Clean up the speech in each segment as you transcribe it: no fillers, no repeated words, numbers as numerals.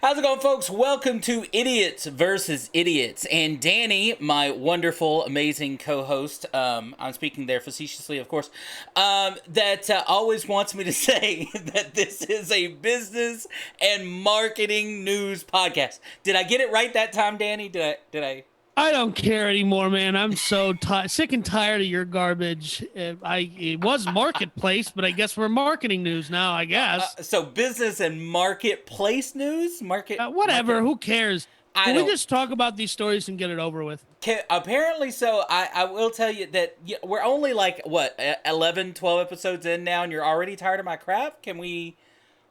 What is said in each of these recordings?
How's it going, folks? Welcome to Idiots versus Idiots. And Danny, my wonderful, amazing co-host, I'm speaking there facetiously, of course, that always wants me to say that this is a business and marketing news podcast. Did I get it right that time, Danny? Did I? I don't care anymore, man. I'm so sick and tired of your garbage. It was marketplace, but I guess we're marketing news now. I guess. So business and marketplace news, Whatever. Who cares? I Can we don't. just talk about these stories and get it over with? Apparently so. I will tell you that we're only like, what, 11, 12 episodes in now, and you're already tired of my crap? Can we,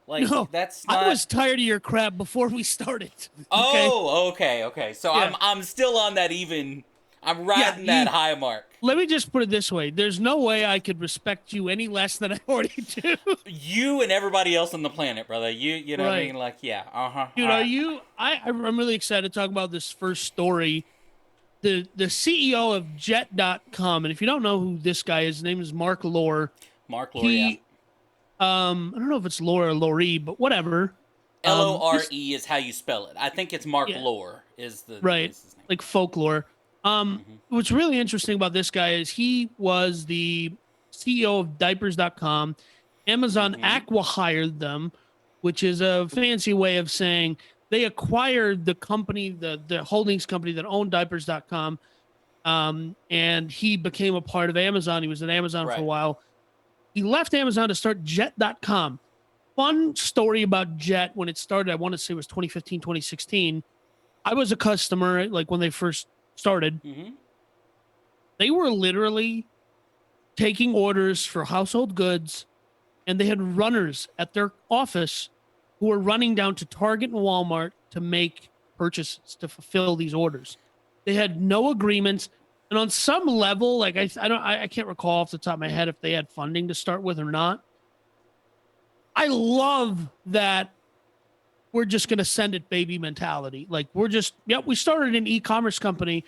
like, No, that's not... I was tired of your crap before we started. Okay? Oh, okay. So Yeah. I'm still on that even... I'm riding that high mark. Let me just put it this way. There's no way I could respect you any less than I already do. You and everybody else on the planet, brother. You know what I Right. mean? Like, yeah, uh-huh. Dude, I'm really excited to talk about this first story. The CEO of Jet.com, and if you don't know who this guy is, his name is Marc Lore. Marc Lore, yeah. I don't know if it's Lore or Loree, but whatever. Lore is how you spell it. I think it's Marc Lore is the... Right, is his name. like folklore. What's really interesting about this guy is he was the CEO of Diapers.com. Amazon acqui-hired them, which is a fancy way of saying they acquired the company, the holdings company that owned Diapers.com, and he became a part of Amazon. He was at Amazon for a while. He left Amazon to start Jet.com. Fun story about Jet when it started. I want to say it was 2015, 2016. I was a customer, like when they first started. They were literally taking orders for household goods, and they had runners at their office who were running down to Target and Walmart to make purchases to fulfill these orders. They had no agreements, and on some level, like I can't recall off the top of my head if they had funding to start with or not. I love that we're just going to send it baby mentality. Like we started an e-commerce company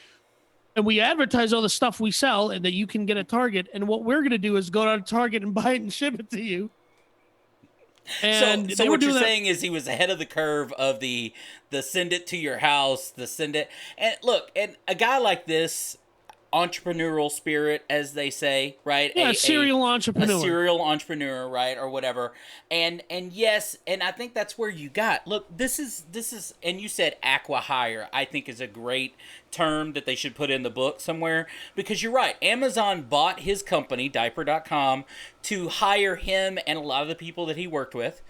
and we advertise all the stuff we sell and that you can get at Target. And what we're going to do is go down to Target and buy it and ship it to you. And so what you're saying is he was ahead of the curve of the send it to your house, the send it. And look, and a guy like this, entrepreneurial spirit, as they say, right? Yeah, a serial entrepreneur, right, or whatever. And yes, and I think that's where you got. Look, this is, and you said acqui-hire. I think is a great term that they should put in the book somewhere, because you're right. Amazon bought his company, Diaper.com, to hire him and a lot of the people that he worked with,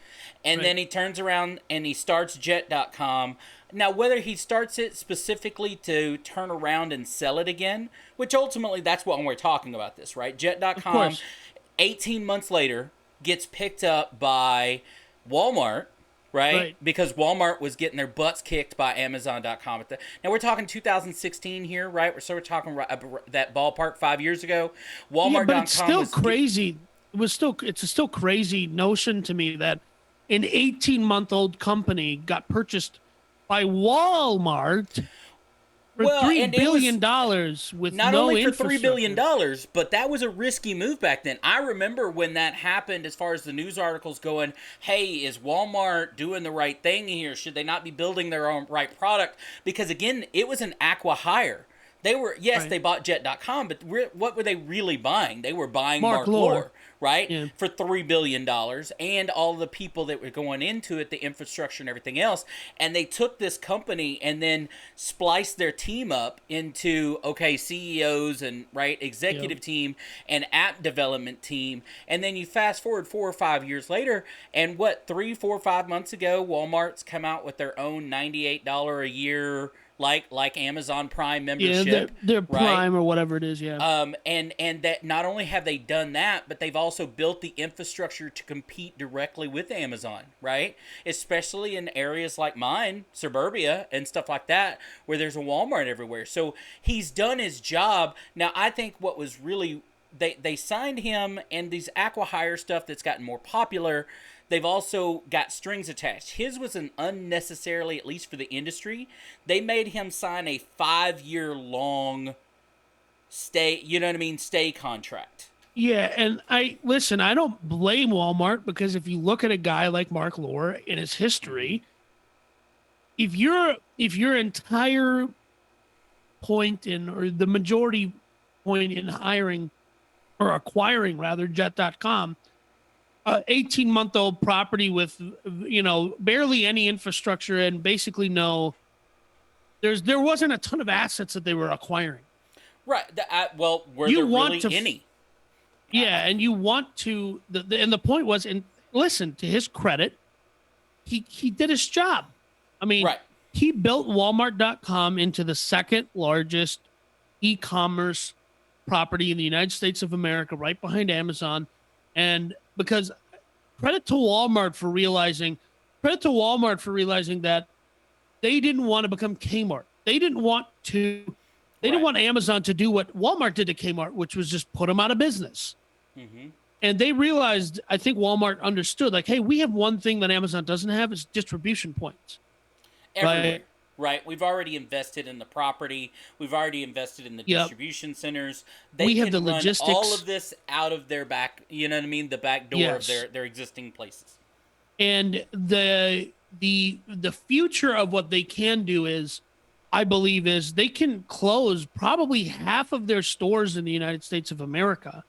and then he turns around and he starts Jet.com. Now, whether he starts it specifically to turn around and sell it again, which ultimately that's what we're talking about this, right? Jet.com, 18 months later, gets picked up by Walmart, right? Because Walmart was getting their butts kicked by Amazon.com. Now, we're talking 2016 here, right? So we're talking that ballpark 5 years ago. Walmart.com but it's still crazy. It's a still crazy notion to me that an 18-month-old company got purchased by Walmart for $3 billion with not no only for infrastructure. $3 billion, but that was a risky move back then. I remember when that happened, as far as the news articles going, hey, is Walmart doing the right thing here? Should they not be building their own right product? Because again, it was an acqui-hire. They were, they bought Jet.com, but what were they really buying? They were buying Marc Lore, right? Yeah. For $3 billion and all the people that were going into it, the infrastructure and everything else. And they took this company and then spliced their team up into, CEOs and, executive team and app development team. And then you fast forward 4 or 5 years later, and 3, 4, 5 months ago, Walmart's come out with their own $98 a year like Amazon Prime membership. Their Prime or whatever it is, And that not only have they done that, but they've also built the infrastructure to compete directly with Amazon, right? Especially in areas like mine, suburbia and stuff like that, where there's a Walmart everywhere. So he's done his job. Now, I think what was really... They signed him, and these acqui-hire stuff that's gotten more popular, they've also got strings attached. His was an unnecessarily, at least for the industry, they made him sign a 5-year-long stay contract. Yeah, and I don't blame Walmart, because if you look at a guy like Marc Lore in his history, if your entire point in, or the majority point in hiring or acquiring rather jet.com, 18-month-old property with barely any infrastructure and basically there wasn't a ton of assets that they were acquiring. Right. Well, were You there want really to any? Yeah, and you want to and the point was, and listen, to his credit, he did his job. I mean, Right. he built Walmart.com into the second largest e-commerce property in the United States of America, right behind Amazon. And because credit to Walmart for realizing that they didn't want to become Kmart. They didn't want Amazon to do what Walmart did to Kmart, which was just put them out of business. Mm-hmm. And they realized, I think Walmart understood, like, hey, we have one thing that Amazon doesn't have, is distribution points. Everywhere. Right. We've already invested in the property. We've already invested in the distribution centers. We have the logistics. All of this out of their back, you know what I mean? The back door of their existing places. And the future of what they can do is, I believe, is they can close probably half of their stores in the United States of America.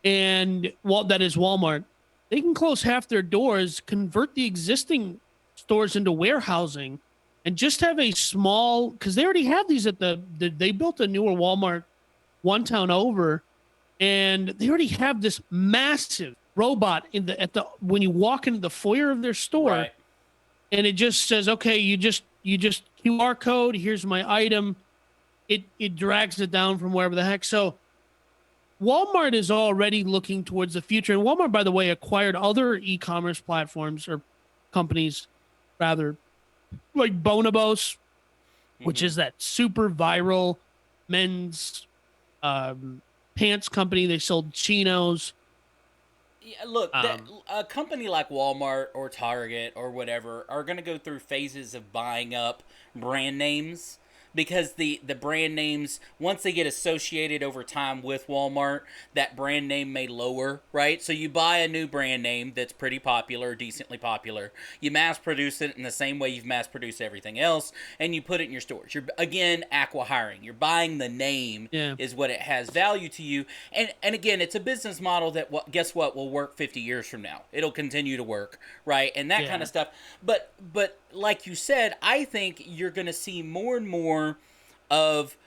And that is Walmart. They can close half their doors, convert the existing stores into warehousing, and just have a small, because they already have these they built a newer Walmart one town over, and they already have this massive robot when you walk into the foyer of their store, right. And it just says, okay, you just QR code, here's my item. It drags it down from wherever the heck. So Walmart is already looking towards the future. And Walmart, by the way, acquired other e-commerce platforms, or companies rather, like Bonobos, which is that super viral men's pants company. They sold chinos. Yeah, look, a company like Walmart or Target or whatever are going to go through phases of buying up brand names, because the brand names, once they get associated over time with Walmart, that brand name may lower, right? So you buy a new brand name that's pretty popular, decently popular. You mass produce it in the same way you've mass produced everything else, and you put it in your stores. You're, again, acqui-hiring. You're buying the name is what it has value to you. And again, it's a business model that, guess what, will work 50 years from now. It'll continue to work, right? And that kind of stuff. But like you said, I think you're going to see more and more of,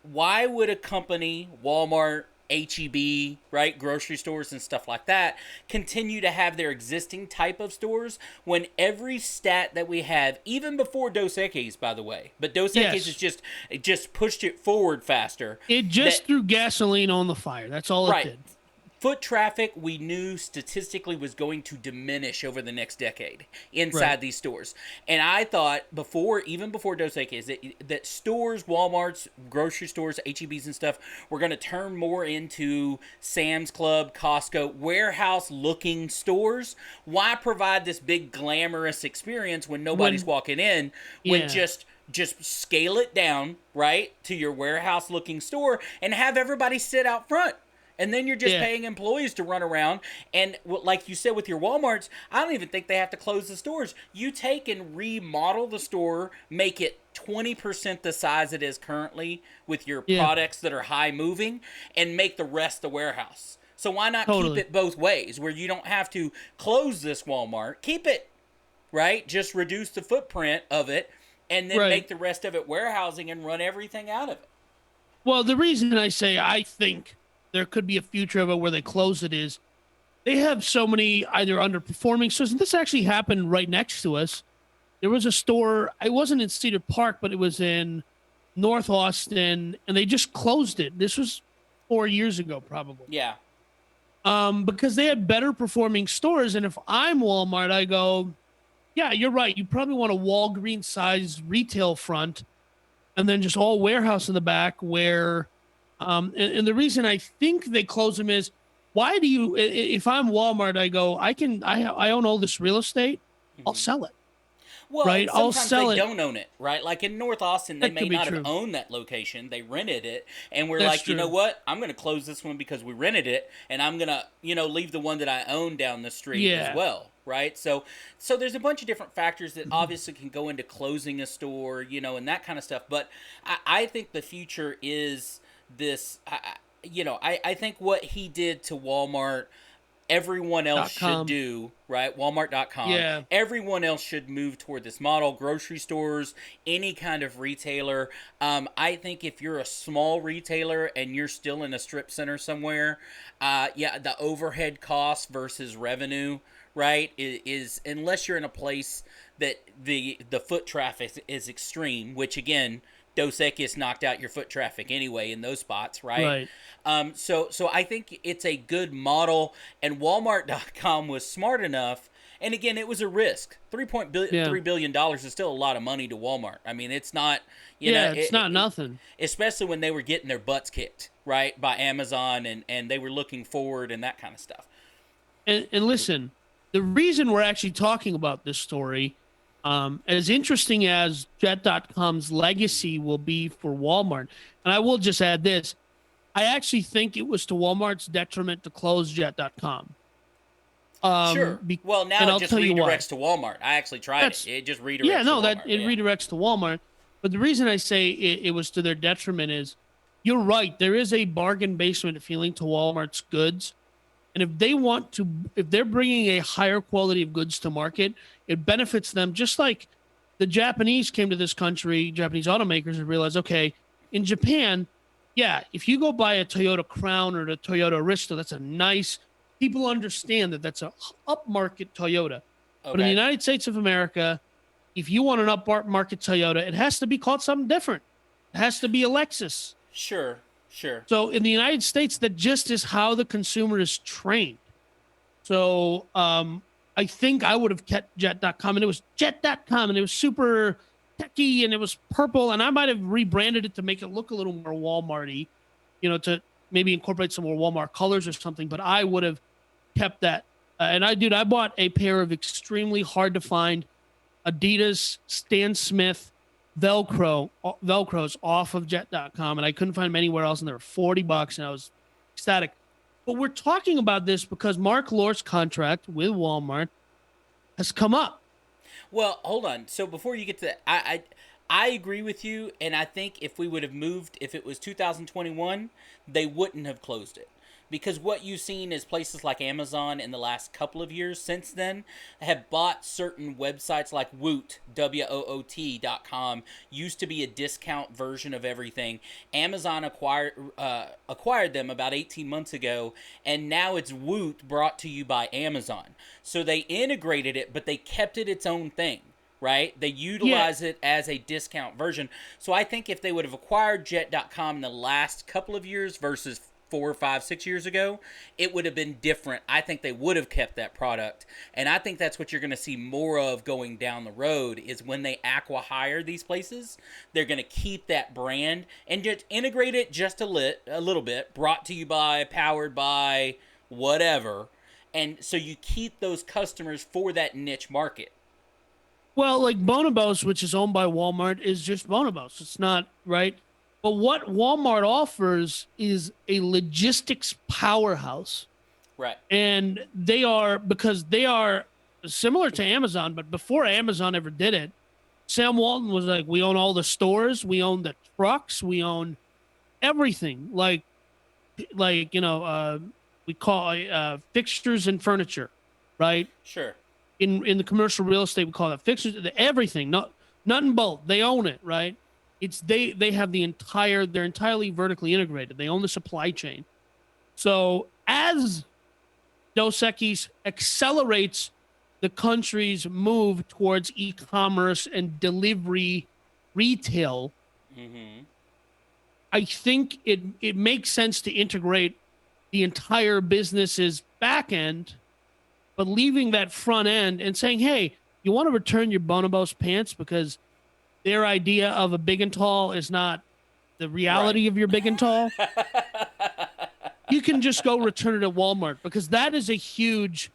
why would a company, Walmart, HEB, right, grocery stores and stuff like that, continue to have their existing type of stores when every stat that we have, even before Dos Equis, by the way, but Dos Equis is just pushed it forward faster. It just threw gasoline on the fire. That's all it did. Foot traffic, we knew statistically, was going to diminish over the next decade inside these stores. And I thought even before Dos Equis, that stores, Walmarts, grocery stores, HEBs and stuff, were going to turn more into Sam's Club, Costco, warehouse-looking stores. Why provide this big glamorous experience when nobody's walking in? When just scale it down, right, to your warehouse-looking store and have everybody sit out front. And then you're just paying employees to run around. And like you said with your Walmarts, I don't even think they have to close the stores. You take and remodel the store, make it 20% the size it is currently with your products that are high moving, and make the rest the warehouse. So why not keep it both ways, where you don't have to close this Walmart, keep it, right? Just reduce the footprint of it, and then make the rest of it warehousing and run everything out of it. Well, the reason I say I think there could be a future of it where they close it is, they have so many either underperforming stores. And this actually happened right next to us. There was a store, it wasn't in Cedar Park, but it was in North Austin, and they just closed it. This was 4 years ago, probably. Yeah. Because they had better performing stores. And if I'm Walmart, I go, yeah, you're right. You probably want a Walgreens size retail front, and then just all warehouse in the back where... And the reason I think they close them is, why do you, if I'm Walmart, I go, I own all this real estate, I'll sell it. Well, right? and I'll sometimes they sell it. don't own it, right? Like in North Austin, they That may could be not have true. owned that location. They rented it, and we're That's like, you know true. what? I'm going to close this one because we rented it, and I'm going to, leave the one that I own down the street as Yeah. well, right? So there's a bunch of different factors that obviously can go into closing a store, and that kind of stuff. But I think the future is this. I think what he did to Walmart everyone else should .com. do, right? Walmart.com. Yeah. Everyone else should move toward this model. Grocery stores, any kind of retailer. I think if you're a small retailer and you're still in a strip center somewhere, the overhead cost versus revenue, right, is unless you're in a place that the foot traffic is extreme, which again, Dos Equis knocked out your foot traffic anyway in those spots, right? Right. So I think it's a good model, and Walmart.com was smart enough. And again, it was a risk. Yeah. $3 billion is still a lot of money to Walmart. I mean, it's not, It's not nothing. especially when they were getting their butts kicked, right, by Amazon, and they were looking forward and that kind of stuff. And listen, the reason we're actually talking about this story, as interesting as Jet.com's legacy will be for Walmart, and I will just add this, I actually think it was to Walmart's detriment to close Jet.com. Sure. Well, now and it I'll just tell you why. redirects to Walmart. I actually tried it. It just redirects Yeah, no, to Walmart. that it redirects to Walmart. But the reason I say it was to their detriment is, you're right. There is a bargain basement feeling to Walmart's goods. And if they're bringing a higher quality of goods to market, it benefits them. Just like the Japanese came to this country, Japanese automakers, and realized, okay, in Japan, yeah, if you go buy a Toyota Crown or a Toyota Aristo, that's a nice, people understand that that's a upmarket Toyota. Okay. But in the United States of America, if you want an upmarket Toyota, it has to be called something different. It has to be a Lexus. Sure. So in the United States, that just is how the consumer is trained. So I think I would have kept Jet.com, and it was Jet.com, and it was super techy, and it was purple, and I might have rebranded it to make it look a little more Walmart-y, to maybe incorporate some more Walmart colors or something, but I would have kept that. And I bought a pair of extremely hard to find Adidas Stan Smith Velcros off of Jet.com, and I couldn't find them anywhere else, and they were $40, and I was ecstatic. But we're talking about this because Marc Lort's contract with Walmart has come up. Well, hold on. So before you get to that, I agree with you, and I think if we would have moved, if it was 2021, they wouldn't have closed it. Because what you've seen is places like Amazon in the last couple of years since then have bought certain websites like Woot, WOOT.com, used to be a discount version of everything. Amazon acquired them about 18 months ago, and now it's Woot brought to you by Amazon. So they integrated it, but they kept it its own thing. Right? They utilize it as a discount version. So I think if they would have acquired Jet.com in the last couple of years versus 4, 5, 6 years ago, it would have been different. I think they would have kept that product. And I think that's what you're going to see more of going down the road is when they acqui-hire these places, they're going to keep that brand and just integrate it just a little bit, brought to you by, powered by, whatever. And so you keep those customers for that niche market. Well, like Bonobos, which is owned by Walmart, is just Bonobos. It's not, right? But what Walmart offers is a logistics powerhouse. Right. And they are similar to Amazon, but before Amazon ever did it, Sam Walton was like, we own all the stores, we own the trucks, we own everything. We call fixtures and furniture, right? Sure. In the commercial real estate, we call that fixtures, everything, nut and bolt. They own it, right? It's they have they're entirely vertically integrated. They own the supply chain. So as Dos Equis accelerates the country's move towards e-commerce and delivery retail, I think it makes sense to integrate the entire business's back end, but leaving that front end and saying, hey, you want to return your Bonobos pants because their idea of a big and tall is not the reality of your big and tall. You can just go return it at Walmart because that is a huge,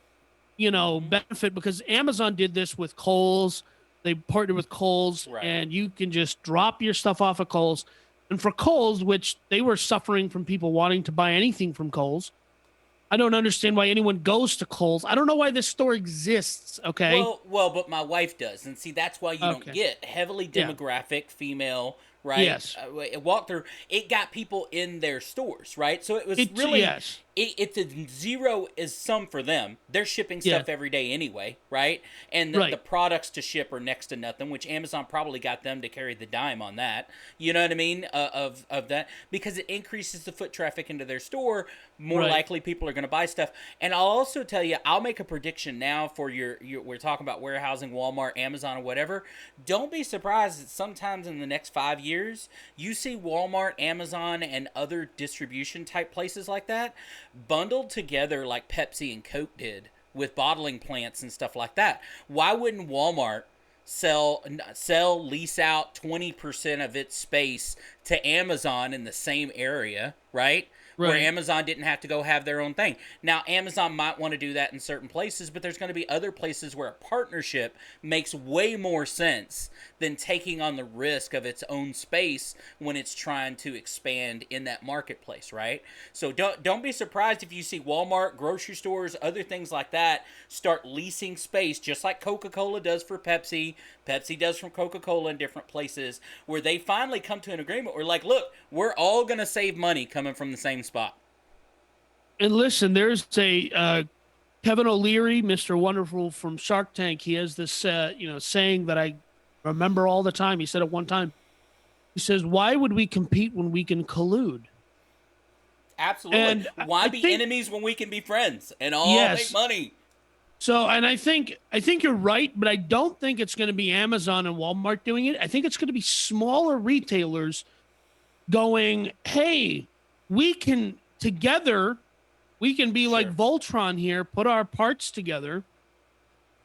benefit because Amazon did this with Kohl's. They partnered with Kohl's, Right. and you can just drop your stuff off at Kohl's. And for Kohl's, which they were suffering from people wanting to buy anything from Kohl's, I don't understand why anyone goes to Kohl's. I don't know why this store exists. Okay. But my wife does, and see that's why you don't Okay. get heavily Yeah. demographic female, right? Yes. Walk through. It got people in their stores, right? So it was Yes. It's a zero is sum for them. They're shipping stuff every day anyway, right? And the products to ship are next to nothing, which Amazon probably got them to carry the dime on that. You know what I mean? Of that, because it increases the foot traffic into their store. More likely people are going to buy stuff. And I'll also tell you, I'll make a prediction now for your we're talking about warehousing, Walmart, Amazon, or whatever. Don't be surprised that sometimes in the next 5 years, you see Walmart, Amazon, and other distribution type places like that bundled together like Pepsi and Coke did with bottling plants and stuff like that. Why wouldn't Walmart lease out 20% of its space to Amazon in the same area, right? Where Amazon didn't have to go have their own thing. Now, Amazon might want to do that in certain places, but there's going to be other places where a partnership makes way more sense than taking on the risk of its own space when it's trying to expand in that marketplace, right? So don't be surprised if you see Walmart, grocery stores, other things like that start leasing space, just like Coca-Cola does for Pepsi, Pepsi does from Coca-Cola in different places, where they finally come to an agreement where, like, look, we're all going to save money coming from the same spot. And listen, there's a Kevin O'Leary, Mr. Wonderful from Shark Tank. He has this saying that I remember all the time. He said it one time. He says, "Why would we compete when we can collude?" Absolutely. And why be enemies when we can be friends and all make money? So, and I think you're right, but I don't think it's going to be Amazon and Walmart doing it. I think it's going to be smaller retailers going, "Hey, we can together, we can be like Voltron here, put our parts together,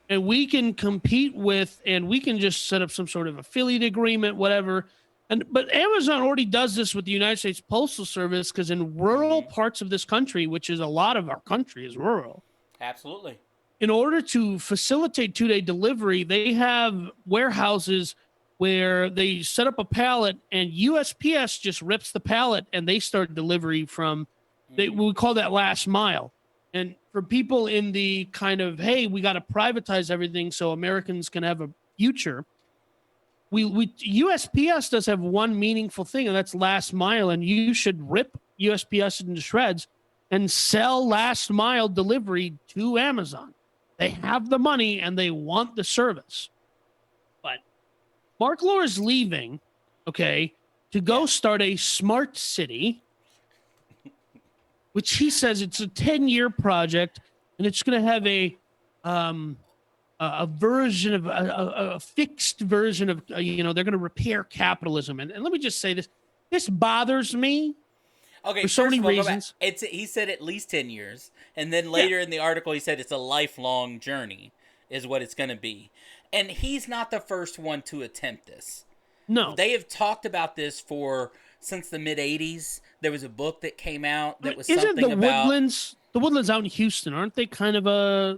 and we can compete with, and we can just set up some sort of affiliate agreement, whatever." But Amazon already does this with the United States Postal Service, because in rural parts of this country, which is a lot of our country is rural. Absolutely. In order to facilitate 2-day delivery, they have warehouses where they set up a pallet and USPS just rips the pallet and they start delivery from, we call that last mile. And for people in the kind of, hey, we got to privatize everything so Americans can have a future, USPS does have one meaningful thing, and that's last mile. And you should rip USPS into shreds and sell last mile delivery to Amazon. They have the money and they want the service. But Mark Lohr is leaving, to go start a smart city, which he says it's a 10-year project, and it's going to have a version of a fixed version of, they're going to repair capitalism. And let me just say this bothers me. Okay, for so many reasons. He said at least 10 years, and then later in the article he said it's a lifelong journey is what it's going to be. And he's not the first one to attempt this. No. They have talked about this since the mid-'80s. There was a book that came out that was something about... The Woodlands out in Houston, aren't they kind of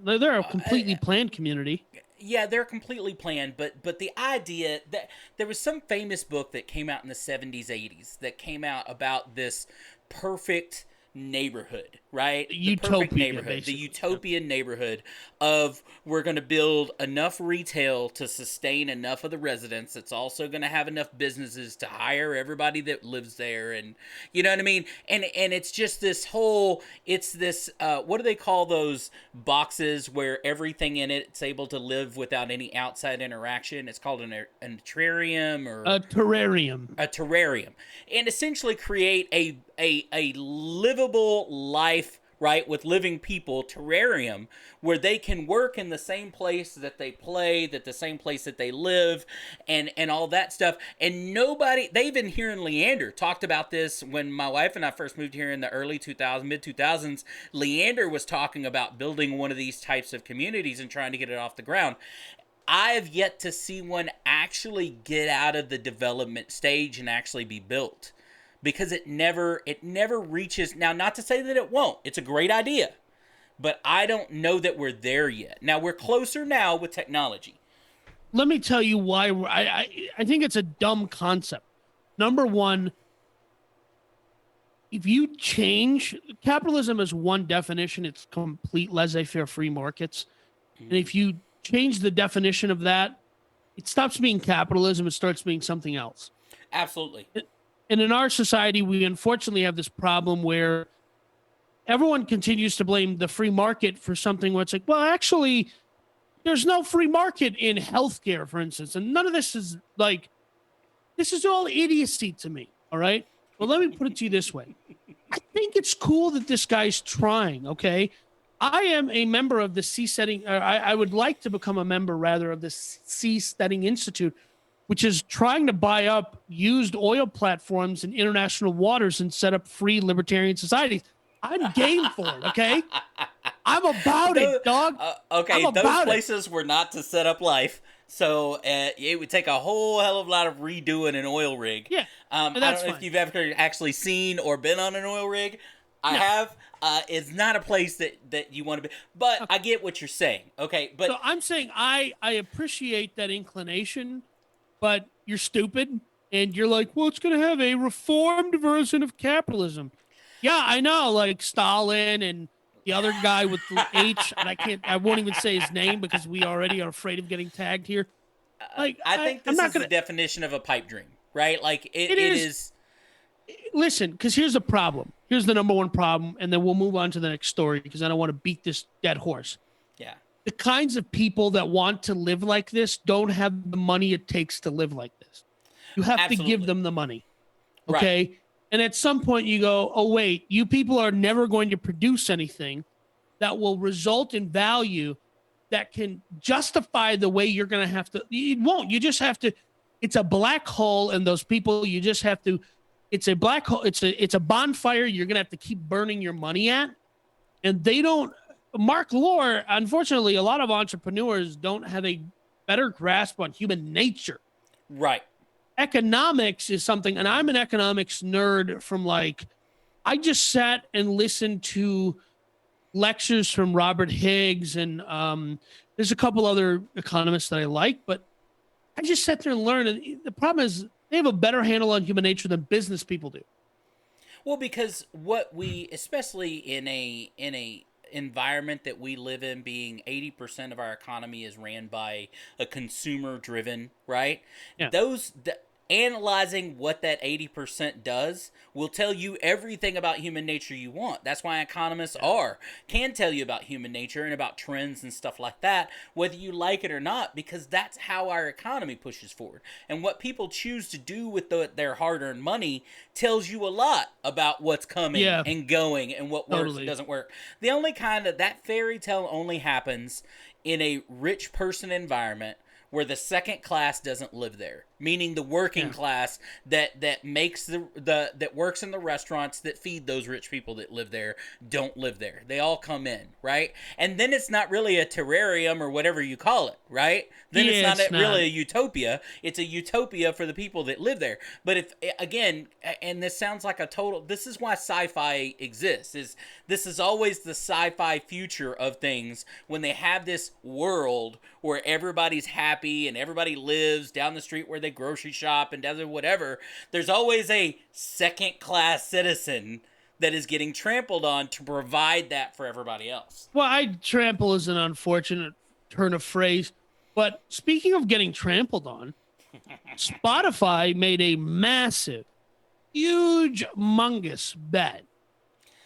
they're a completely planned community? Yeah, they're completely planned, but the idea that there was some famous book that came out in the 70s, 80s that came out about this perfect neighborhood, right? The utopian neighborhood of we're going to build enough retail to sustain enough of the residents. It's also going to have enough businesses to hire everybody that lives there, and you know what I mean? And it's just this whole, it's this, what do they call those boxes where everything in it's able to live without any outside interaction? It's called an terrarium or... A terrarium. A terrarium. And essentially create a livable life, right, with living people, terrarium, where they can work in the same place that they play, the same place that they live, and all that stuff. And they even here in Leander talked about this when my wife and I first moved here in the early 2000s, mid-2000s. Leander was talking about building one of these types of communities and trying to get it off the ground. I have yet to see one actually get out of the development stage and actually be built. Because it never reaches... Now, not to say that it won't. It's a great idea. But I don't know that we're there yet. Now, we're closer now with technology. let me tell you why I think it's a dumb concept. Number one, if you change capitalism as one definition, it's complete laissez-faire free markets. And if you change the definition of that, it stops being capitalism, it starts being something else. Absolutely. And in our society, we unfortunately have this problem where everyone continues to blame the free market for something where it's like, well, actually, there's no free market in healthcare, for instance. And none of this is like, this is all idiocy to me. All right. Well, let me put it to you this way. I think it's cool that this guy's trying. Okay. I am a member of the Seasteading. I would like to become a member, rather, of the Seasteading Institute, which is trying to buy up used oil platforms in international waters and set up free libertarian societies. I'm game for it. Okay. I'm about it, dog. Okay, those places were not to set up life. So it would take a whole hell of a lot of redoing an oil rig. Yeah, I don't know if you've ever actually seen or been on an oil rig. I have. It's not a place that you want to be. But I get what you're saying. Okay, but so I'm saying I appreciate that inclination, but you're stupid, and you're like, well, it's going to have a reformed version of capitalism. Yeah, I know, like Stalin and the other guy with the H, and I won't even say his name because we already are afraid of getting tagged here. Like, I think this is the definition of a pipe dream, right? Like it is. Listen, because here's the problem. Here's the number one problem, and then we'll move on to the next story because I don't want to beat this dead horse. Yeah. The kinds of people that want to live like this don't have the money it takes to live like this. You have to give them the money. Okay? Right. And at some point you go, oh, wait, you people are never going to produce anything that will result in value that can justify the way you're going to have to. It won't. You just have to. It's a black hole, and those people, you just have to. It's a black hole. It's a bonfire you're going to have to keep burning your money at. And they don't. Mark Lore, unfortunately, a lot of entrepreneurs don't have a better grasp on human nature. Right. Economics is something, and I'm an economics nerd from I just sat and listened to lectures from Robert Higgs, and there's a couple other economists that I like, but I just sat there and learned. And the problem is they have a better handle on human nature than business people do. Well, because what we, especially in a environment that we live in, being 80% of our economy is ran by a consumer driven, right? Yeah. Analyzing what that 80% does will tell you everything about human nature you want. That's why economists can tell you about human nature and about trends and stuff like that, whether you like it or not, because that's how our economy pushes forward. And what people choose to do with their hard-earned money tells you a lot about what's coming and going and what works and doesn't work. The only kind of that fairy tale only happens in a rich person environment where the second class doesn't live there, meaning the working class that makes that works in the restaurants that feed those rich people that live there don't live there. They all come in, right? And then it's not really a terrarium or whatever you call it, right? Then it's not really a utopia. It's a utopia for the people that live there. But if, again, and this sounds like this is why sci-fi exists, this is always the sci-fi future of things, when they have this world where everybody's happy and everybody lives down the street where they grocery shop and does whatever. There's always a second-class citizen that is getting trampled on to provide that for everybody else. Well, trample is an unfortunate turn of phrase. But speaking of getting trampled on, Spotify made a massive, huge, humongous bet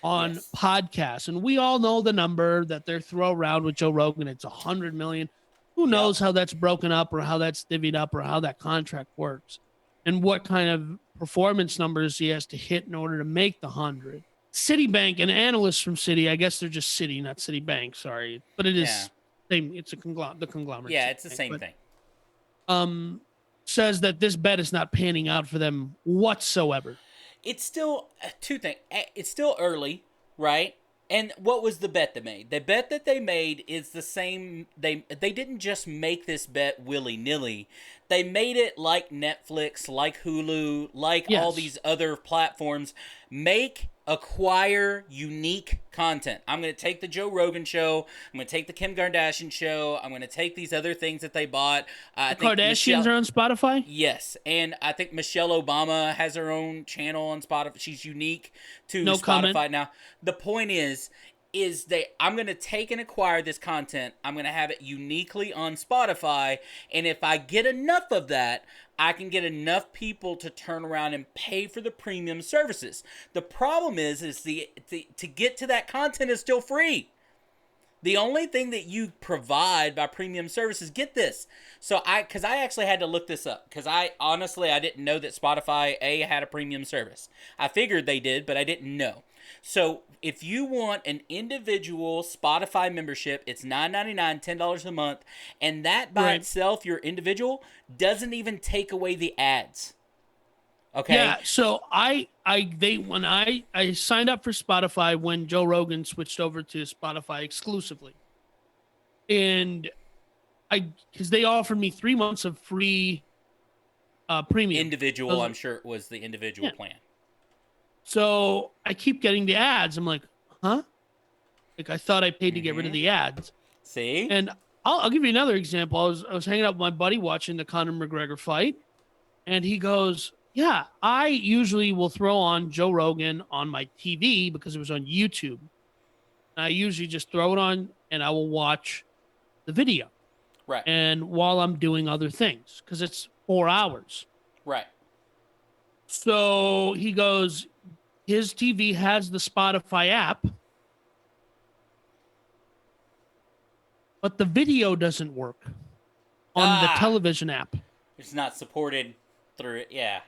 on podcasts. And we all know the number that they throw around with Joe Rogan. It's 100 million. Who knows how that's broken up or how that's divvied up or how that contract works and what kind of performance numbers he has to hit in order to make the 100. Citibank and analysts from Citi, I guess they're just Citi, not Citibank, sorry. But it is same. It's the conglomerate. Yeah, it's the same thing. Says that this bet is not panning out for them whatsoever. It's still two things. It's still early, right? And what was the bet they made? The bet that they made is the same. They didn't just make this bet willy-nilly. They made it like Netflix, like Hulu, like all these other platforms. Make acquire unique content. I'm going to take the Joe Rogan show. I'm going to take the Kim Kardashian show. I'm going to take these other things that they bought. I think Kardashians are on Spotify? Yes, and I think Michelle Obama has her own channel on Spotify. She's unique to No Spotify comment. now. The point is I'm going to take and acquire this content. I'm going to have it uniquely on Spotify, and if I get enough of that, I can get enough people to turn around and pay for the premium services. The problem is to get to that content is still free. The only thing that you provide by premium services, get this. Because I actually had to look this up, because I didn't know that Spotify had a premium service. I figured they did, but I didn't know. So if you want an individual Spotify membership, it's $9.99, $10 a month, and that by itself, your individual, doesn't even take away the ads. Okay. Yeah. So when I signed up for Spotify when Joe Rogan switched over to Spotify exclusively, and because they offered me 3 months of free premium individual. I'm sure it was the individual plan. So I keep getting the ads. I'm like, huh? Like, I thought I paid to get rid of the ads. See? And I'll give you another example. I was hanging out with my buddy watching the Conor McGregor fight, and he goes, yeah, I usually will throw on Joe Rogan on my TV because it was on YouTube. And I usually just throw it on and I will watch the video. Right. And while I'm doing other things, because it's 4 hours. Right. So he goes, his TV has the Spotify app, but the video doesn't work on the television app. It's not supported through it. Yeah.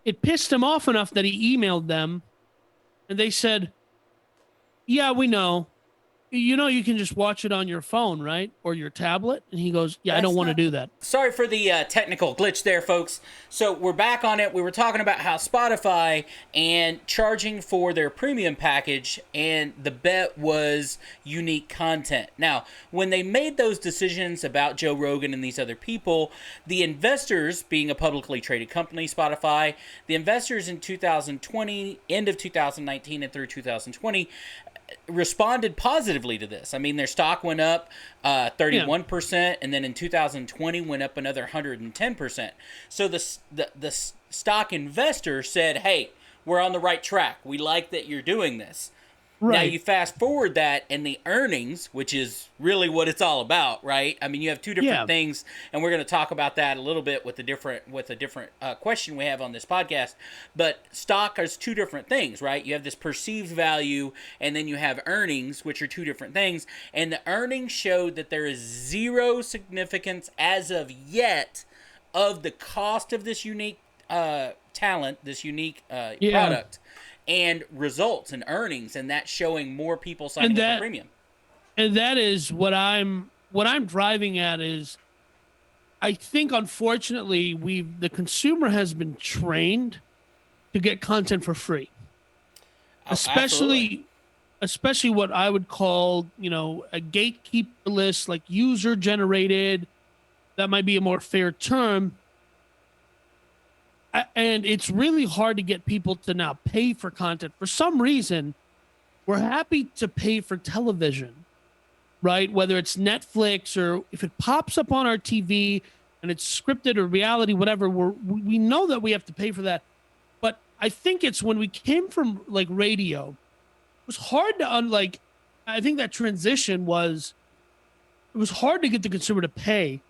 It pissed him off enough that he emailed them, and they said, yeah, we know. You know, you can just watch it on your phone, right? Or your tablet. And he goes, yeah, I don't want to do that. Sorry for the technical glitch there, folks. So we're back on it. We were talking about how Spotify and charging for their premium package, and the bet was unique content. Now, when they made those decisions about Joe Rogan and these other people, the investors, being a publicly traded company, Spotify, the investors in 2020, end of 2019 and through 2020, responded positively to this. I mean, their stock went up 31%, and then in 2020 went up another 110%. So the stock investor said, hey, we're on the right track. We like that you're doing this. Right. Now you fast forward that, and the earnings, which is really what it's all about, right? I mean, you have two different things, and we're going to talk about that a little bit with a different question we have on this podcast. But stock is two different things, right? You have this perceived value, and then you have earnings, which are two different things. And the earnings showed that there is zero significance as of yet of the cost of this unique talent, this unique product, and results and earnings, and that's showing more people signing up for premium. And that is what I'm driving at is, I think unfortunately the consumer has been trained to get content for free. Especially what I would call, a gatekeeper list, like user generated. That might be a more fair term. And it's really hard to get people to now pay for content. For some reason, we're happy to pay for television, right? Whether it's Netflix or if it pops up on our TV and it's scripted or reality, whatever, we know that we have to pay for that. But I think it's when we came from like radio, it was hard to I think that transition it was hard to get the consumer to pay.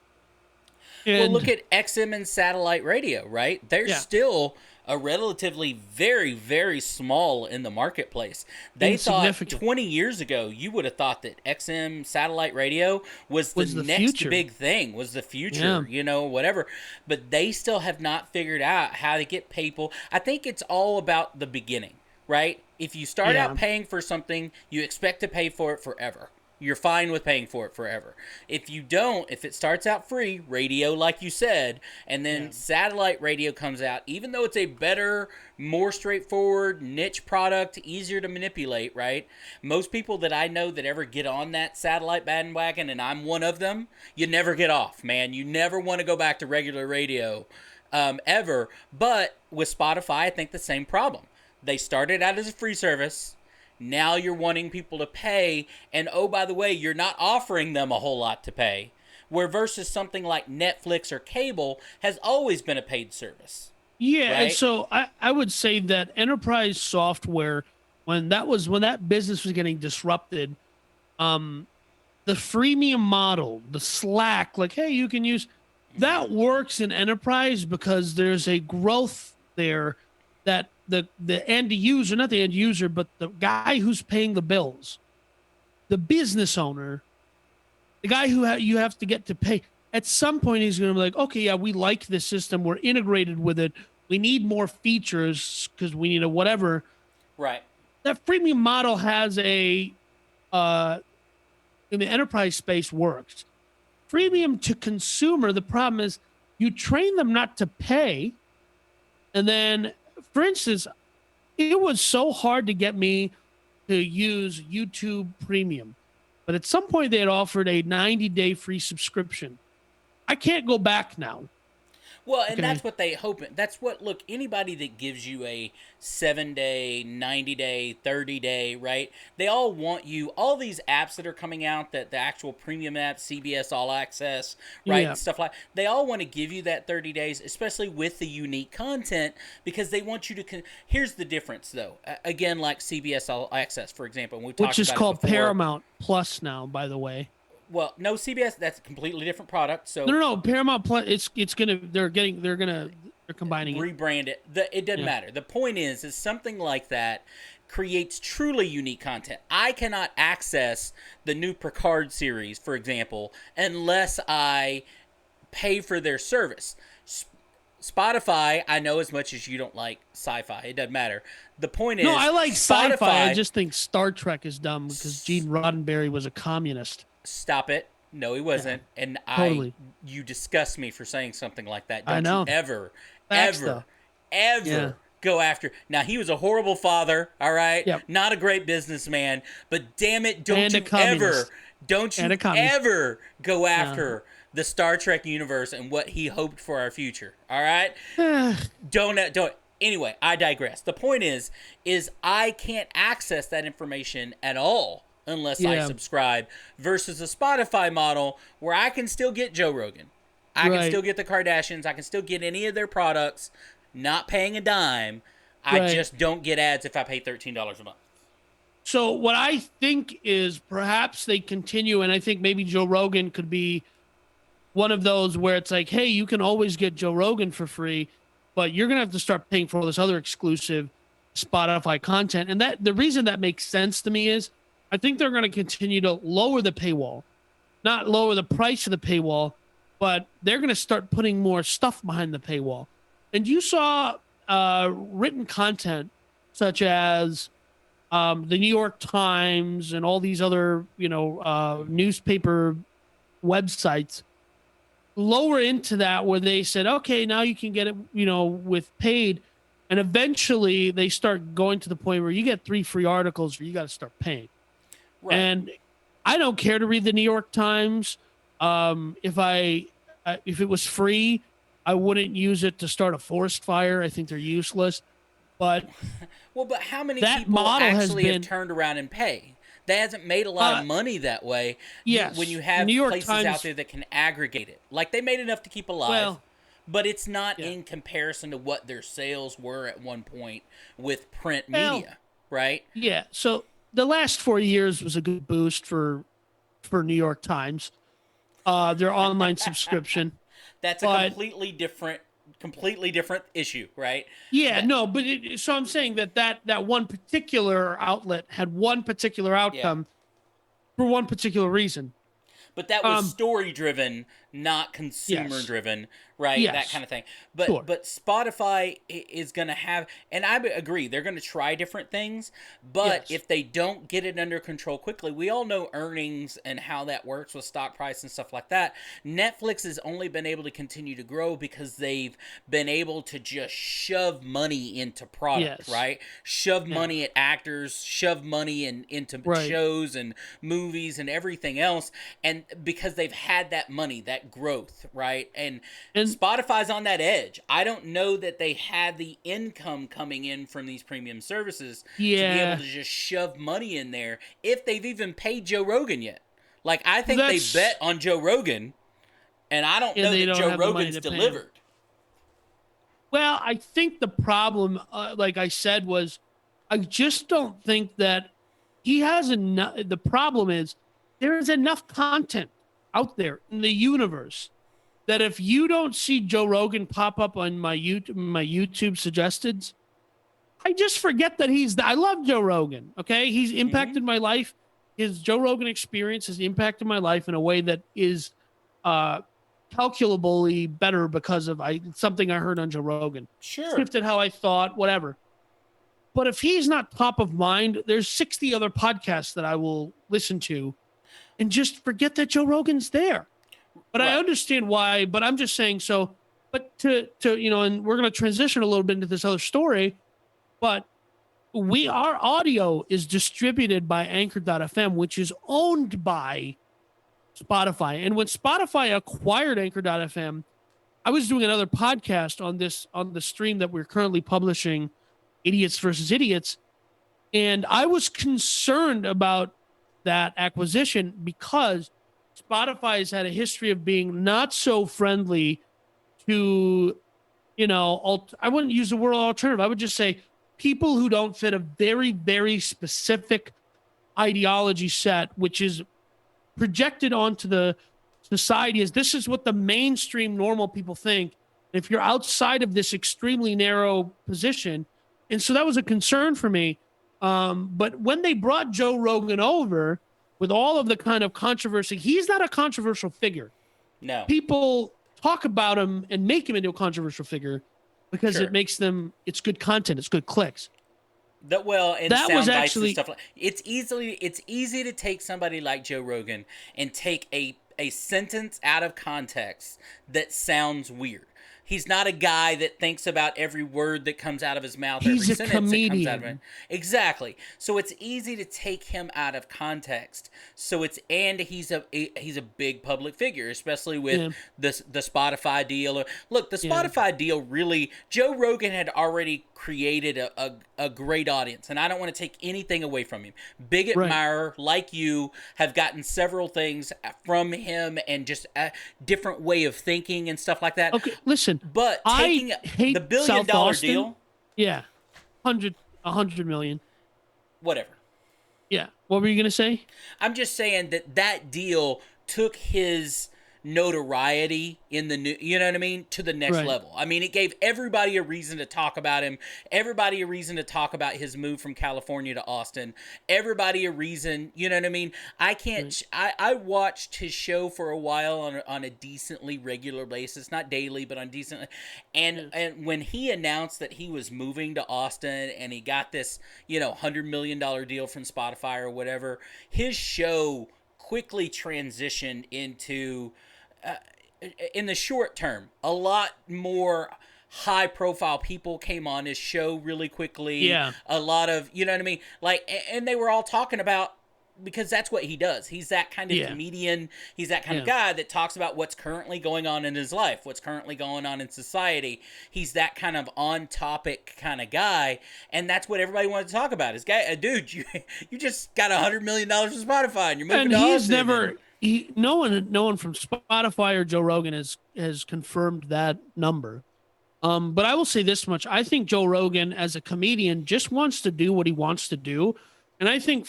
Well, look at XM and satellite radio, right? They're still a relatively very, very small in the marketplace. They thought 20 years ago, you would have thought that XM satellite radio was the next future. Big thing, was the future, whatever. But they still have not figured out how to get people. I think it's all about the beginning, right? If you start out paying for something, you expect to pay for it forever. You're fine with paying for it forever. If you don't, if it starts out free, radio, like you said, and then satellite radio comes out, even though it's a better, more straightforward, niche product, easier to manipulate, right? Most people that I know that ever get on that satellite bandwagon, and I'm one of them, you never get off, man. You never want to go back to regular radio ever. But with Spotify, I think the same problem. They started out as a free service. Now you're wanting people to pay, and oh, by the way, you're not offering them a whole lot to pay. Where versus something like Netflix or cable has always been a paid service, Yeah, and right? so I would say that enterprise software, when that business was getting disrupted, um, the freemium model, the Slack, like, hey, you can use that works in enterprise because there's a growth there that the end user, not the end user, but the guy who's paying the bills, the business owner, the guy who you have to get to pay. At some point, he's going to be like, okay, yeah, we like this system. We're integrated with it. We need more features because we need a whatever. Right. That freemium model has uh, in the enterprise space works. Freemium to consumer, the problem is you train them not to pay. And then, for instance, it was so hard to get me to use YouTube Premium. But at some point, they had offered a 90-day free subscription. I can't go back now. Well, and Okay. that's what they hope. That's what, look, anybody that gives you a 7-day, 90-day, 30-day, right? They all want you, all these apps that are coming out, that the actual premium apps, CBS All Access, right? Yeah. And stuff like, they all want to give you that 30 days, especially with the unique content, because they want you to, here's the difference though. Again, like CBS All Access, for example, and we talked Which is about called it before. Paramount Plus now, by the way. Well, no, CBS, that's a completely different product. So No. Paramount Plus, it's gonna they're combining it. rebrand it. It doesn't matter. The point is something like that creates truly unique content. I cannot access the new Picard series, for example, unless I pay for their service. Spotify, I know as much as you don't like sci-fi. It doesn't matter. The point is, No, I like Spotify, sci-fi. I just think Star Trek is dumb because Gene Roddenberry was a communist. Stop it. No, he wasn't. Yeah, And totally. you disgust me for saying something like that. Don't I know. you ever, Facts, ever, though. ever go after. Now, he was a horrible father, all right? Yep. Not a great businessman, but damn it, And a communist. don't you ever go after the Star Trek universe and what he hoped for our future, all right? Don't. Anyway, I digress. The point is I can't access that information at all unless I subscribe, versus a Spotify model where I can still get Joe Rogan. I can still get the Kardashians. I can still get any of their products, not paying a dime. I just don't get ads if I pay $13 a month. So what I think is perhaps they continue, and I think maybe Joe Rogan could be one of those where it's like, hey, you can always get Joe Rogan for free, but you're going to have to start paying for all this other exclusive Spotify content. And that the reason that makes sense to me is I think they're going to continue to lower the paywall, not lower the price of the paywall, but they're going to start putting more stuff behind the paywall. And you saw written content such as the New York Times and all these other, newspaper websites lower into that where they said, okay, now you can get it, with paid. And eventually they start going to the point where you get 3 free articles or you got to start paying. Right. And I don't care to read the New York Times. If it was free, I wouldn't use it to start a forest fire. I think they're useless. But but how many people actually have turned around and pay? That hasn't made a lot of money that way. Yes. When you have places out there that can aggregate it. Like, they made enough to keep alive, but it's not in comparison to what their sales were at one point with print media, right? Yeah. So the last 4 years was a good boost for New York Times, their online subscription. That's a completely different issue, right? Yeah, but so I'm saying that one particular outlet had one particular outcome for one particular reason. But that was story driven, not consumer driven, right? Yes. That kind of thing. But Spotify is going to have, and I agree, they're going to try different things. But if they don't get it under control quickly, we all know earnings and how that works with stock price and stuff like that. Netflix has only been able to continue to grow because they've been able to just shove money into product, right? Shove money at actors, shove money into shows and movies and everything else. And because they've had that money, that growth, right? And Spotify's on that edge. I don't know that they had the income coming in from these premium services to be able to just shove money in there if they've even paid Joe Rogan yet. Like, I think they bet on Joe Rogan, and I don't know that Joe Rogan's delivered. Well, I think the problem, like I said, was I just don't think that he has enough. The problem is there is enough content out there in the universe that if you don't see Joe Rogan pop up on my YouTube suggested, I just forget that I love Joe Rogan. Okay. He's impacted my life. His Joe Rogan experience has impacted my life in a way that is, calculably better because of something I heard on Joe Rogan. Sure. Shifted how I thought, whatever. But if he's not top of mind, there's 60 other podcasts that I will listen to and just forget that Joe Rogan's there. But I understand why, but I'm just saying so. But to and we're going to transition a little bit into this other story, but our audio is distributed by Anchor.fm, which is owned by Spotify. And when Spotify acquired Anchor.fm, I was doing another podcast on the stream that we're currently publishing, Idiots versus Idiots. And I was concerned about that acquisition because Spotify has had a history of being not so friendly to, I wouldn't use the word alternative. I would just say people who don't fit a very, very specific ideology set, which is projected onto the society as this is what the mainstream normal people think. If you're outside of this extremely narrow position, and so that was a concern for me. But when they brought Joe Rogan over with all of the kind of controversy, he's not a controversial figure. No. People talk about him and make him into a controversial figure because it makes them, it's good content, it's good clicks. That sound bites and stuff like it's easy to take somebody like Joe Rogan and take a sentence out of context that sounds weird. He's not a guy that thinks about every word that comes out of his mouth. He's every a sentence comedian. That comes out of it. Exactly. So it's easy to take him out of context. So he's a big public figure, especially with the Spotify deal. Look, the Spotify deal really, Joe Rogan had already created a great audience, and I don't want to take anything away from him. Big admirer, like you, have gotten several things from him and just a different way of thinking and stuff like that. Okay, listen. But taking the $1 billion deal, $100 million, whatever. Yeah, what were you gonna say? I'm just saying that deal took his notoriety in the new, you know what I mean, to the next level. I mean, it gave everybody a reason to talk about him, everybody a reason to talk about his move from California to Austin, everybody a reason, you know what I mean? I watched his show for a while on a decently regular basis, not daily, but on decently, and when he announced that he was moving to Austin and he got this, $100 million deal from Spotify or whatever, his show quickly transitioned into in the short term, a lot more high-profile people came on his show really quickly. Yeah. A lot of, you know what I mean? Like, and they were all talking about, because that's what he does. He's that kind of comedian. He's that kind of guy that talks about what's currently going on in his life, what's currently going on in society. He's that kind of on-topic kind of guy, and that's what everybody wanted to talk about. Is guy, dude, you just got $100 million from Spotify, and you're moving to Austin. No one from Spotify or Joe Rogan has confirmed that number. But I will say this much: I think Joe Rogan, as a comedian, just wants to do what he wants to do, and I think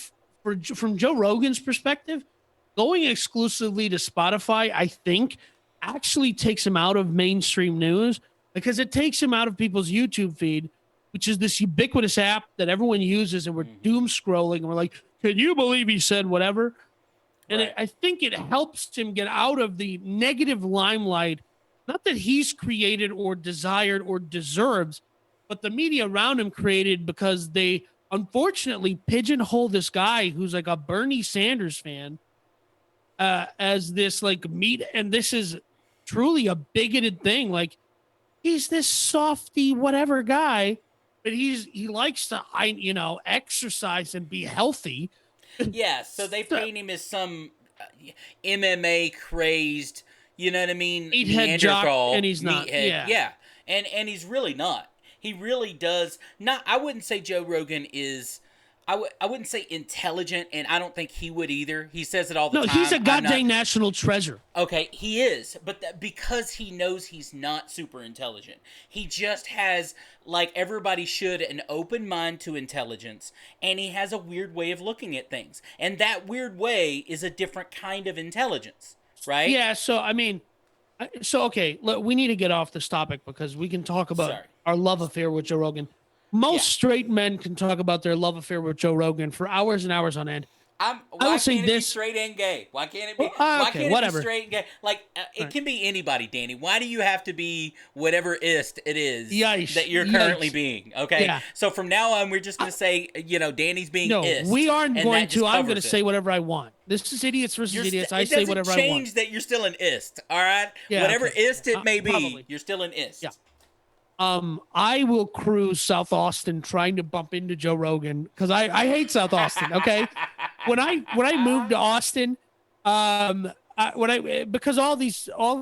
from Joe Rogan's perspective, going exclusively to Spotify, I think, actually takes him out of mainstream news because it takes him out of people's YouTube feed, which is this ubiquitous app that everyone uses, and we're doom scrolling, and we're like, "Can you believe he said whatever?" And I think it helps him get out of the negative limelight, not that he's created or desired or deserves, but the media around him created because they unfortunately pigeonhole this guy who's like a Bernie Sanders fan as this like meat. And this is truly a bigoted thing. Like, he's this softy whatever guy, but he likes to, exercise and be healthy. Yeah, so they paint him as some MMA crazed, You know what I mean? Meathead jock, and he's not. Meathead, Yeah. And he's really not. He really does not. I wouldn't say Joe Rogan is. I wouldn't say intelligent, and I don't think he would either. He says it all the No, time. he's a goddamn national treasure. Okay, he is, but because he knows he's not super intelligent, he just has, like everybody should, an open mind to intelligence, and he has a weird way of looking at things, and that weird way is a different kind of intelligence, right? Yeah. So I mean, okay, look, we need to get off this topic because we can talk about our love affair with Joe Rogan. Most straight men can talk about their love affair with Joe Rogan for hours and hours on end. Why can't it be straight and gay? Why can't it be? Why can't it be straight and gay? Like it can be anybody, Danny. Why do you have to be whatever it is that you're currently being? Okay, so from now on, we're just gonna say, Danny's being. No, we aren't going to. I'm gonna say whatever I want. This is idiots versus idiots. I say whatever I want. It doesn't change that you're still an ist. All right, whatever ist it may be, you're still an ist. Yeah. I will cruise South Austin trying to bump into Joe Rogan because I hate South Austin. Okay, when I moved to Austin, because all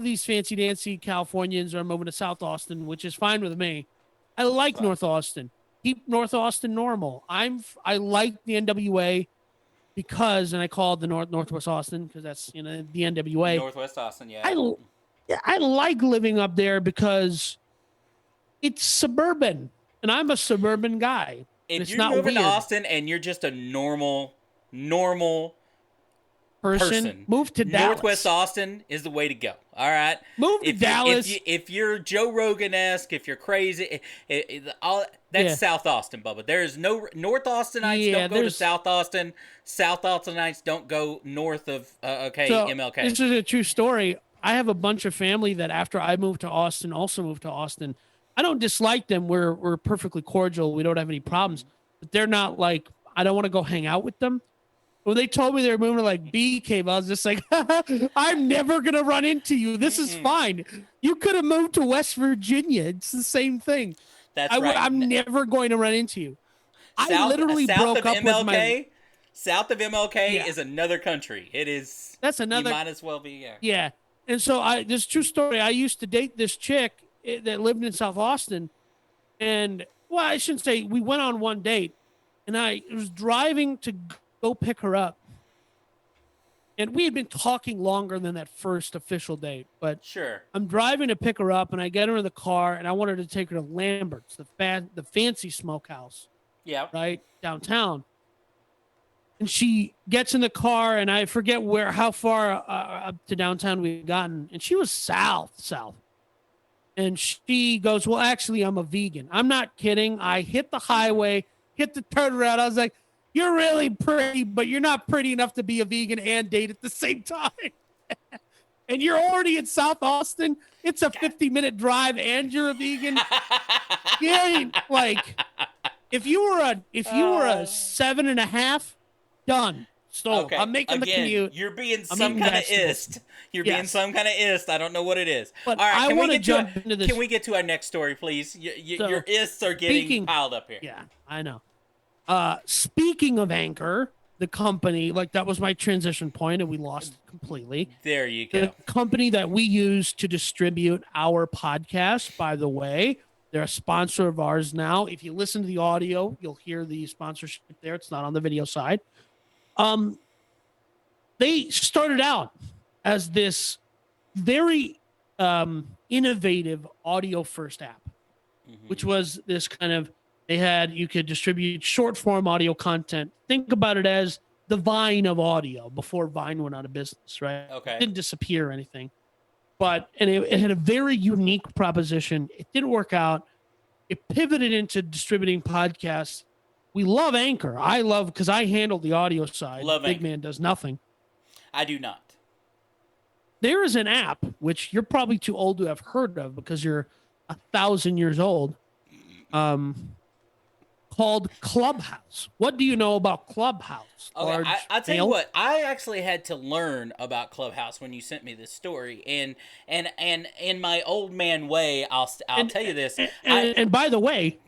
these fancy dancy Californians are moving to South Austin, which is fine with me. I like North Austin. Keep North Austin normal. I like the NWA because, and I call it the Northwest Austin because that's the NWA. Northwest Austin, yeah. I like living up there because it's suburban, and I'm a suburban guy. If you're moving to Austin and you're just a normal person, move to Dallas. Northwest Austin is the way to go. All right, move to Dallas. If you're Joe Rogan-esque, if you're crazy, that's South Austin, Bubba. There is no North Austinites don't go to South Austin. South Austinites don't go north of MLK. This is a true story. I have a bunch of family that after I moved to Austin also moved to Austin. I don't dislike them. We're perfectly cordial. We don't have any problems. But they're not like, I don't want to go hang out with them. When they told me they were moving to like B cave, I was just like, I'm never going to run into you. This is fine. You could have moved to West Virginia. It's the same thing. That's right. I'm never going to run into you. I literally broke up with my... South of MLK is another country. It is... That's another... You might as well be, Yeah. And so this true story, I used to date this chick that lived in South Austin, and I shouldn't say we went on one date, and I was driving to go pick her up, and we had been talking longer than that first official date. But I'm driving to pick her up, and I get her in the car, and I wanted to take her to Lambert's, the fancy smokehouse, right downtown. And she gets in the car, and I forget how far up to downtown we had gotten, and she was south. And she goes, well, actually, I'm a vegan. I'm not kidding. I hit the highway, hit the turnaround. I was like, you're really pretty, but you're not pretty enough to be a vegan and date at the same time. And you're already in South Austin. It's a 50-minute drive, and you're a vegan. Yeah, like if you were a 7.5, done. So I'm making the commute. You're being some kind of ist. You're being some kind of ist. I don't know what it is. But all right, I want to jump into this. Can we get to our next story, please? Your ists are getting piled up here. Yeah, I know. Speaking of Anchor, the company, like that was my transition point, and we lost it completely. There you go. The company that we use to distribute our podcast, by the way, they're a sponsor of ours now. If you listen to the audio, you'll hear the sponsorship there. It's not on the video side. They started out as this very innovative audio first app, which was this kind of, you could distribute short form audio content. Think about it as the Vine of audio before Vine went out of business, right? Okay. It didn't disappear or anything, and it had a very unique proposition. It didn't work out. It pivoted into distributing podcasts. We love Anchor. I love, because I handle the audio side. Love Big Anchor. Man does nothing. I do not. There is an app, which you're probably too old to have heard of because you're 1,000 years old, called Clubhouse. What do you know about Clubhouse? Okay, I'll tell you what. I actually had to learn about Clubhouse when you sent me this story, and in my old man way, I'll tell you this. And by the way,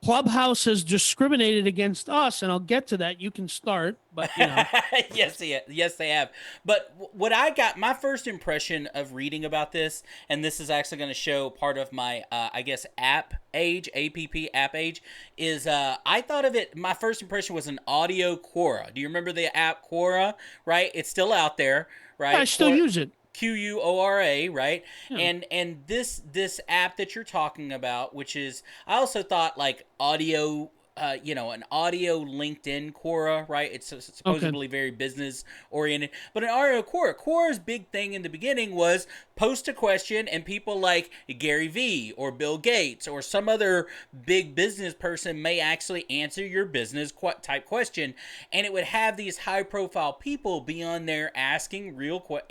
Clubhouse has discriminated against us, and I'll get to that. You can start, but yes, they have. But what I got, my first impression of reading about this, and this is actually going to show part of my, I guess, app app age, is I thought of it. My first impression was an audio Quora. Do you remember the app Quora? Right, it's still out there, right? I still use it. Quora, right? Yeah. And this app that you're talking about, which is, I also thought like audio, an audio LinkedIn Quora, right? It's supposedly very business oriented, but an audio Quora's big thing in the beginning was post a question and people like Gary Vee or Bill Gates or some other big business person may actually answer your business type question, and it would have these high profile people be on there asking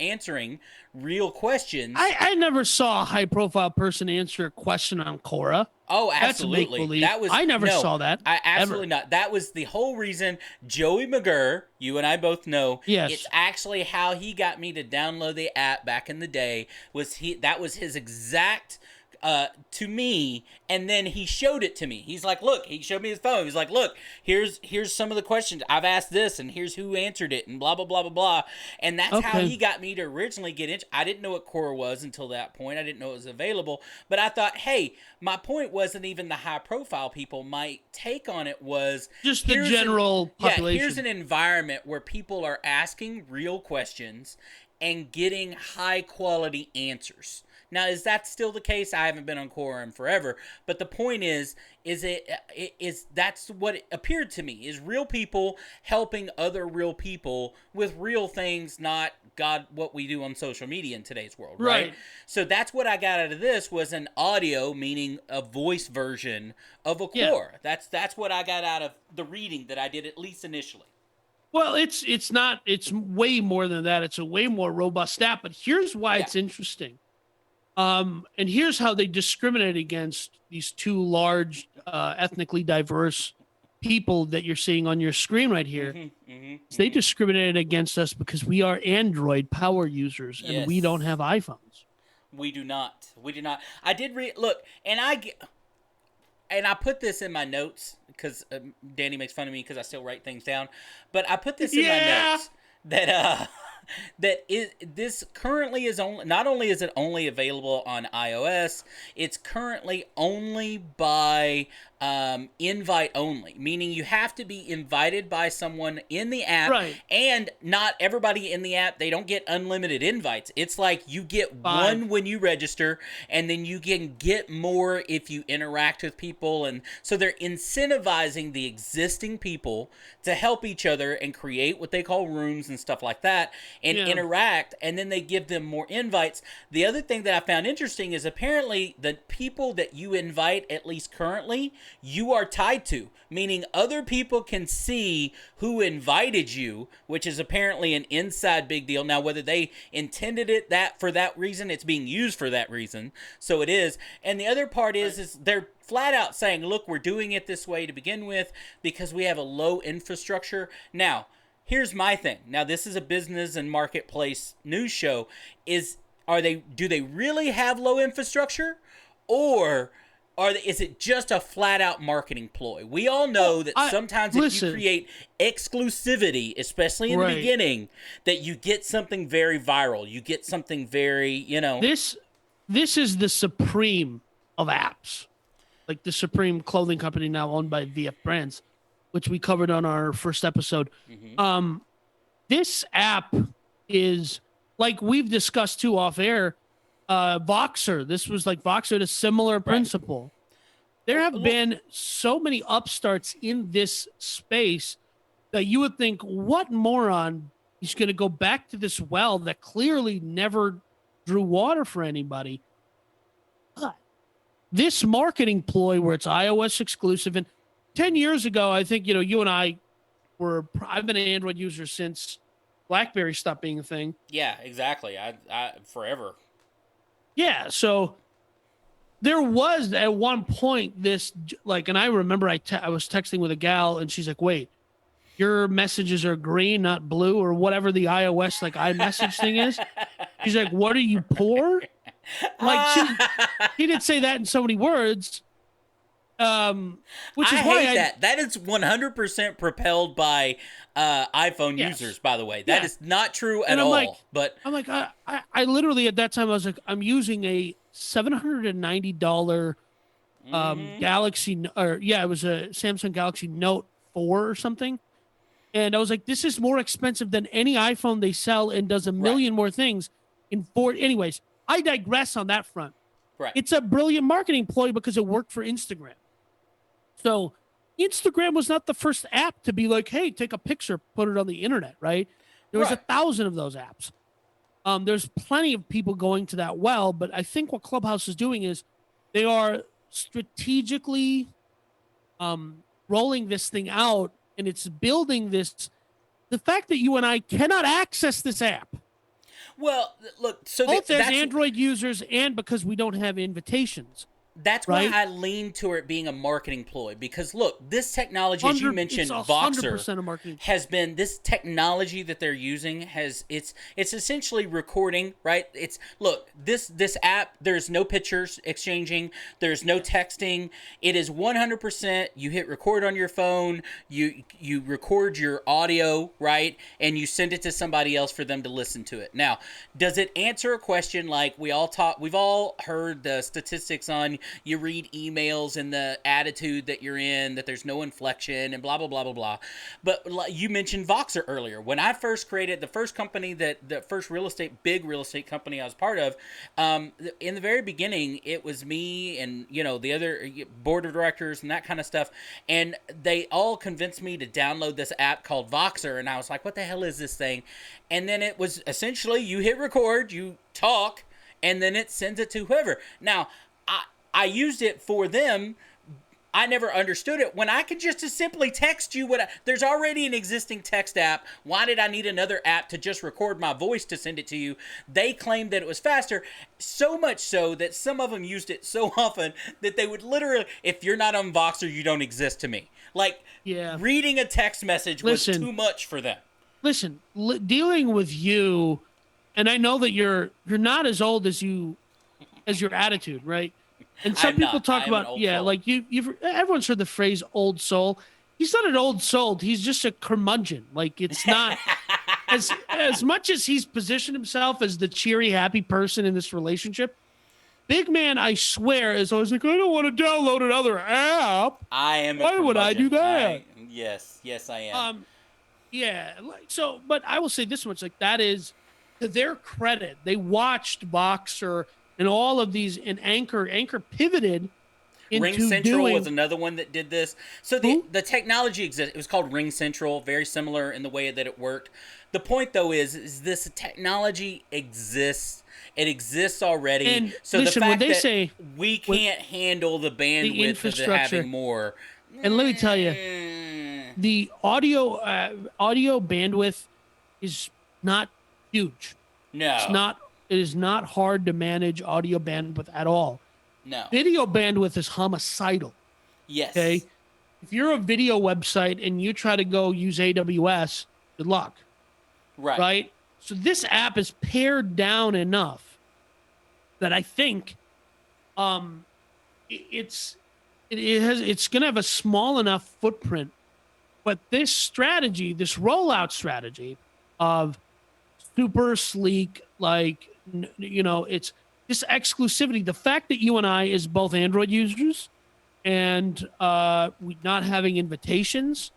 answering real questions. I never saw a high profile person answer a question on Quora. Oh, absolutely. I never saw that. I absolutely not. That was the whole reason. Joey McGurr, you and I both know. Yes. It's actually how he got me to download the app back in the day. That was his exact to me, and then he showed it to me. He's like, look, he showed me his phone. He's like, look, here's some of the questions I've asked this, and here's who answered it, and blah blah blah blah blah. And that's how he got me to originally get into. I didn't know what Quora was until that point. I didn't know it was available, but I thought, hey, my point wasn't even the high profile people. My take on it was just the general population. Yeah, here's an environment where people are asking real questions and getting high quality answers. Now, is that still the case? I haven't been on Quora in forever, but the point is that's what it appeared to me, is real people helping other real people with real things, not what we do on social media in today's world, right? So that's what I got out of this, was an audio, meaning a voice version of a Quora. That's what I got out of the reading that I did, at least initially. Well, it's way more than that. It's a way more robust app, but here's why it's interesting. And here's how they discriminate against these two large, ethnically diverse people that you're seeing on your screen right here. They discriminated against us because we are Android power users and we don't have iPhones. We do not. I did look, and I put this in my notes because Danny makes fun of me because I still write things down. But I put this in my notes that this currently is only, not only is it only available on iOS, it's currently only by invite only, meaning you have to be invited by someone in the app, and not everybody in the app, they don't get unlimited invites. It's like you get one when you register, and then you can get more if you interact with people. And so they're incentivizing the existing people to help each other and create what they call rooms and stuff like that, and interact, and then they give them more invites. The other thing that I found interesting is apparently the people that you invite, at least currently, you are tied to, meaning other people can see who invited you, which is apparently an inside big deal. Now, whether they intended it for that reason, it's being used for that reason, so it is. And the other part is they're flat out saying, look, we're doing it this way to begin with because we have a low infrastructure. Now, here's my thing. Now, this is a business and marketplace news show. Do they really have low infrastructure, or is it just a flat-out marketing ploy? We all know that sometimes if you create exclusivity, especially in the beginning, that you get something very viral. You get something very, This is the Supreme of apps. Like the Supreme clothing company now owned by VF Brands, which we covered on our first episode. This app is, like we've discussed too off air, Voxer. This was like Voxer, a similar principle. There have been so many upstarts in this space that you would think, what moron is going to go back to this well that clearly never drew water for anybody? But this marketing ploy where it's iOS exclusive, and 10 years ago, I think, you and I've been an Android user since BlackBerry stopped being a thing. Yeah, exactly. I forever. Yeah, so there was at one point this, like, and I remember I was texting with a gal and she's like, wait, your messages are green, not blue, or whatever the iOS like iMessage thing is. She's like, what are you, poor? Like, she didn't say that in so many words, Which I is why hate that. That is 100% propelled by iPhone yes, users, by the way. That yeah. is not true at And all. But I literally at that time I was like, I'm using a $790 Galaxy, or yeah, it was a Samsung Galaxy Note 4 or something. And I was like, this is more expensive than any iPhone they sell and does a right, million more things in four. Anyways, I digress on that front. right, It's a brilliant marketing ploy because it worked for Instagram. So Instagram was not the first app to be like, hey, take a picture, put it on the internet, right? There was right. 1,000 of those apps. There's plenty of people going to that well, but I think what Clubhouse is doing is they are strategically rolling this thing out, and it's building this. The fact that you and I cannot access this app, Well, look, so both as that's Android users and because we don't have invitations, why right? I lean toward it being a marketing ploy, because look, this technology, as you mentioned, It's Voxer 100% a marketing. has been, this technology that they're using has, it's essentially recording, right? It's, look, this app, there's no pictures exchanging, there's no texting. It is 100%, you hit record on your phone, you record your audio, right? And you send it to somebody else for them to listen to it. Now, does it answer a question? Like we've all heard the statistics on, you read emails and the attitude that you're in, that there's no inflection and blah, blah, blah, blah, blah. But you mentioned Voxer earlier. When I first created the first company, the first big real estate company I was part of, in the very beginning, it was me and, the other board of directors and that kind of stuff. And they all convinced me to download this app called Voxer. And I was like, what the hell is this thing? And then it was essentially, you hit record, you talk, and then it sends it to whoever. Now, I used it for them. I never understood it when I could just simply text you there's already an existing text app. Why did I need another app to just record my voice to send it to you? They claimed that it was faster, so much so that some of them used it so often that they would literally, if you're not on Voxer, you don't exist to me. Like, Yeah. reading a text message was too much for them. Listen, dealing with you, and I know that you're not as old as your attitude, right? And some people talk about, yeah, soul. Like everyone's heard the phrase "old soul." He's not an old soul. He's just a curmudgeon. Like it's not as much as he's positioned himself as the cheery, happy person in this relationship. Big man, I swear, is always like, I don't want to download another app. I am. Why would I do that? Yes, I am. Yeah. So, but I will say this much: like that is to their credit, they watched Voxer and all of these, and Anchor pivoted into Ring Central was another one that did this. So the technology exists. It was called Ring Central, very similar in the way that it worked. The point, though, is this technology exists. It exists already. And so listen, the fact when they that say we can't handle the bandwidth of having more. And let me tell you, the audio bandwidth is not huge. No. It's not. It is not hard to manage audio bandwidth at all. No. Video bandwidth is homicidal. Yes. Okay. If you're a video website and you try to go use AWS, good luck. Right. Right. So this app is pared down enough that I think it's going to have a small enough footprint. But this strategy, this rollout strategy of super sleek, like, it's this exclusivity. The fact that you and I, as both Android users and we not having invitations,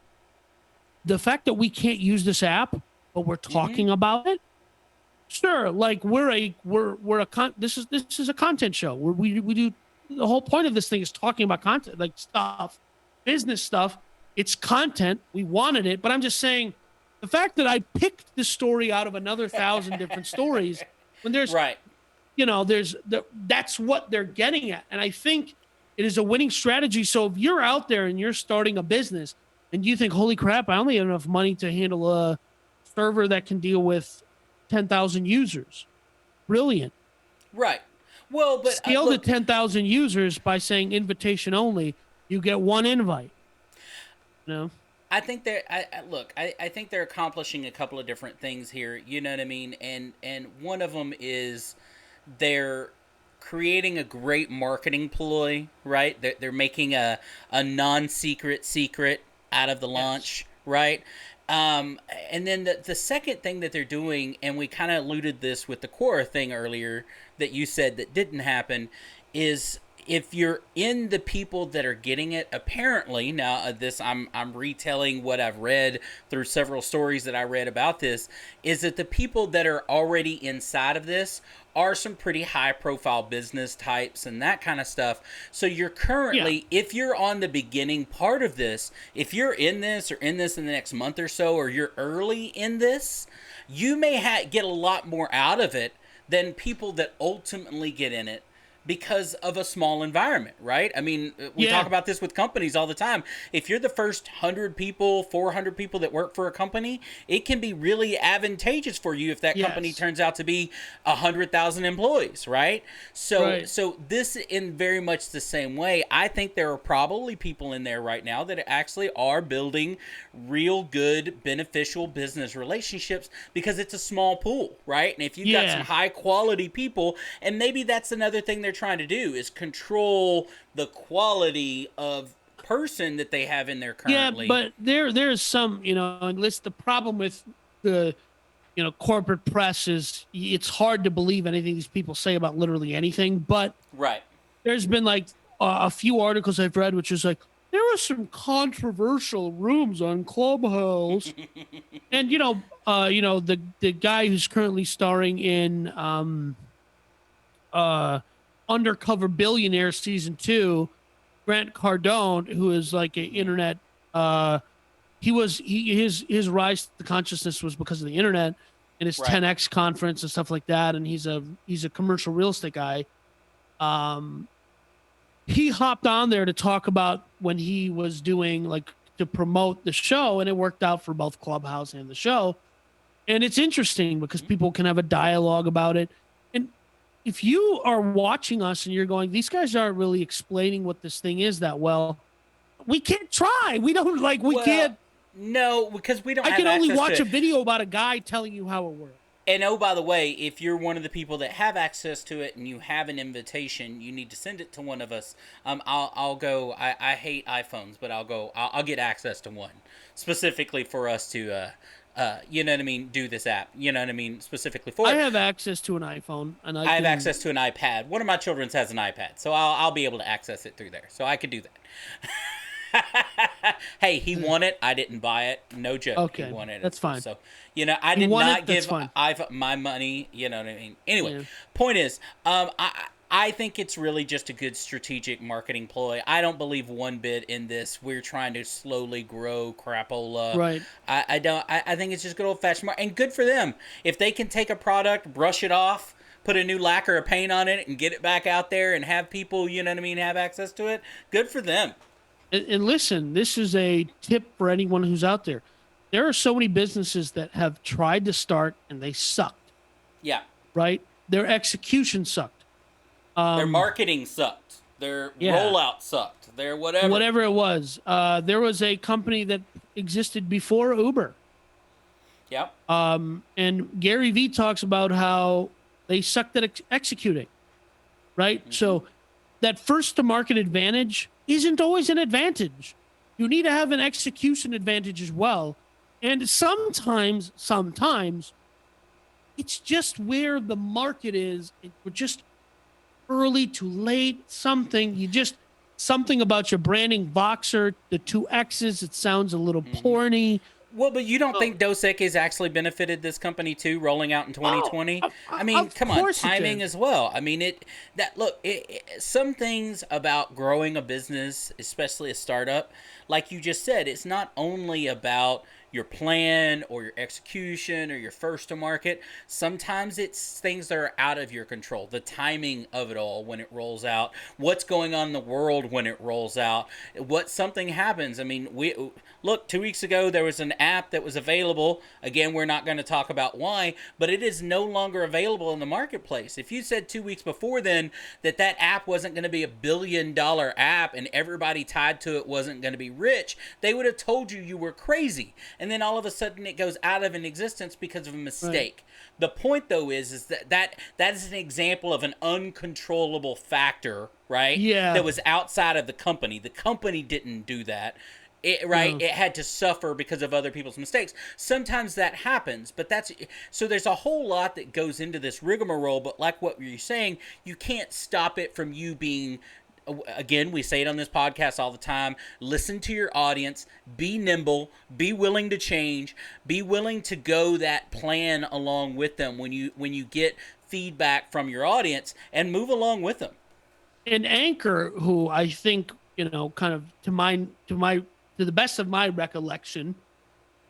the fact that we can't use this app, but we're talking about it. Sure, like this is a content show where we do, the whole point of this thing is talking about content, like stuff, business stuff. It's content. We wanted it, but I'm just saying, the fact that I picked the story out of another 1,000 different stories, when there's right, that's what they're getting at, and I think it is a winning strategy. So if you're out there and you're starting a business and you think, holy crap, I only have enough money to handle a server that can deal with 10,000 users, brilliant. Right. Well, but scale to 10,000 users by saying invitation only. You get one invite. I think they're. I think they're accomplishing a couple of different things here. You know what I mean? And one of them is they're creating a great marketing ploy, right? They're making a non-secret secret out of the launch, right? And then the second thing that they're doing, and we kind of alluded this with the Quora thing earlier that you said that didn't happen, is if you're in the people that are getting it, apparently now this I'm retelling what I've read through several stories that I read about this, is that the people that are already inside of this are some pretty high profile business types and that kind of stuff. So you're currently, if you're on the beginning part of this, if you're in this or in this in the next month or so, or you're early in this, you may get a lot more out of it than people that ultimately get in it because of a small environment, right? I mean, we talk about this with companies all the time. If you're the first 100 people, 400 people that work for a company, it can be really advantageous for you if that company turns out to be 100,000 employees, right? So this in very much the same way, I think there are probably people in there right now that actually are building real good, beneficial business relationships because it's a small pool, right? And if you've got some high quality people, and maybe that's another thing they're trying to do is control the quality of person that they have in there currently. Yeah, but there's some, and the problem with the, corporate press is it's hard to believe anything these people say about literally anything. But there's been like a few articles I've read, which is like, there were some controversial rooms on Clubhouse. And, the guy who's currently starring in, Undercover Billionaire season 2, Grant Cardone, who is like an internet, his rise to consciousness was because of the internet and his 10X conference and stuff like that. And he's a commercial real estate guy. He hopped on there to talk about when he was doing to promote the show, and it worked out for both Clubhouse and the show. And it's interesting because people can have a dialogue about it. And if you are watching us and you're going, these guys aren't really explaining what this thing is that well, we can't try. We don't can't. No, because we don't. I can only watch a video about a guy telling you how it works. And oh, by the way, if you're one of the people that have access to it and you have an invitation, you need to send it to one of us. I'll go. I hate iPhones, but I'll go. I'll get access to one specifically for us to. You know what I mean? Do this app. You know what I mean? Specifically for it. I have access to an iPhone, and I have access to an iPad. One of my children has an iPad, so I'll be able to access it through there. So I could do that. Hey, he won it. I didn't buy it. No joke. Okay, he won it. That's fine. So I did not give iPhone my money. You know what I mean? Anyway, point is, I think it's really just a good strategic marketing ploy. I don't believe one bit in this. We're trying to slowly grow crapola. Right. I don't. I think it's just good old fashioned and good for them. If they can take a product, brush it off, put a new lacquer or paint on it, and get it back out there and have people, you know what I mean, have access to it. Good for them. And listen, this is a tip for anyone who's out there. There are so many businesses that have tried to start and they sucked. Yeah. Right? Their execution sucked. Their marketing sucked. Their rollout sucked. Their whatever. Whatever it was. There was a company that existed before Uber. Yep. And Gary Vee talks about how they sucked at executing. Right? Mm-hmm. So that first to market advantage isn't always an advantage. You need to have an execution advantage as well. And sometimes it's just where the market is. We're just early, too late, something about your branding, Voxer, the 2 X's, it sounds a little porny. Well, but you don't think Dos Equis actually benefited this company too, rolling out in 2020? I mean, come on, timing as well. I mean, some things about growing a business, especially a startup, like you just said, it's not only about your plan or your execution or your first to market. Sometimes it's things that are out of your control. The timing of it all when it rolls out, what's going on in the world when it rolls out, something happens. I mean, look, 2 weeks ago there was an app that was available. Again, we're not going to talk about why, but it is no longer available in the marketplace. If you said 2 weeks before then that app wasn't going to be $1 billion app and everybody tied to it wasn't going to be rich, they would have told you were crazy. and then all of a sudden it goes out of an existence because of a mistake. Right. The point though is that is an example of an uncontrollable factor, right? Yeah. That was outside of the company. The company didn't do that. No. It had to suffer because of other people's mistakes. Sometimes that happens, but so there's a whole lot that goes into this rigmarole. But like what you're saying, you can't stop it from you being. Again, we say it on this podcast all the time. Listen to your audience. Be nimble. Be willing to change. Be willing to go that plan along with them when you get feedback from your audience, and move along with them. And Anchor, who I think, kind of to the best of my recollection,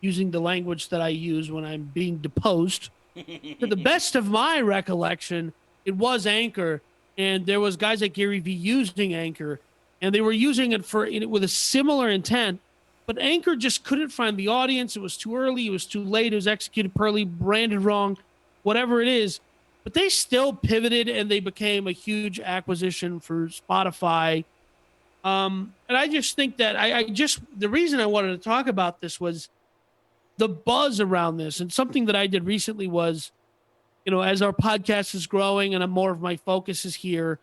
using the language that I use when I'm being deposed, to the best of my recollection, it was Anchor, and there was guys like Gary Vee using Anchor, and they were using it with a similar intent, but Anchor just couldn't find the audience. It was too early. It was too late. It was executed poorly, branded wrong, whatever it is. But they still pivoted, and they became a huge acquisition for Spotify. And I just think that the reason I wanted to talk about this was the buzz around this. And something that I did recently was, as our podcast is growing and more of my focus is here,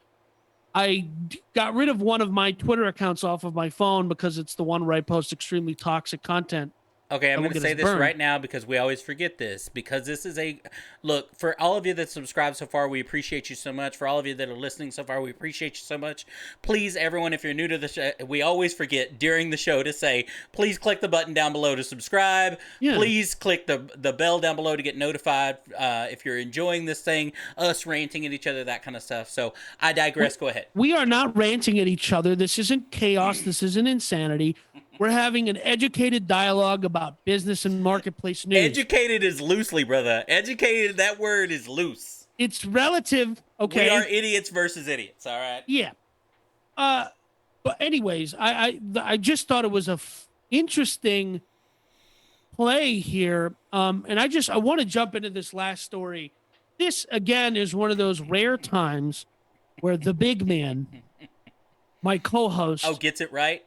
I got rid of one of my Twitter accounts off of my phone because it's the one where I post extremely toxic content. Okay, I'm going to say this right now because we always forget this. Because this is look, for all of you that subscribe so far, we appreciate you so much. For all of you that are listening so far, we appreciate you so much. Please, everyone, if you're new to the show, we always forget during the show to say, please click the button down below to subscribe. Yeah. Please click the bell down below to get notified if you're enjoying this thing, us ranting at each other, that kind of stuff. So I digress. Go ahead. We are not ranting at each other. This isn't chaos. This isn't insanity. We're having an educated dialogue about business and marketplace news. Educated is loosely, brother. Educated, that word is loose. It's relative, okay? We are idiots versus idiots, all right? Yeah. But anyways, I just thought it was interesting play here. And I want to jump into this last story. This, again, is one of those rare times where the big man, my co-host... Oh, gets it right?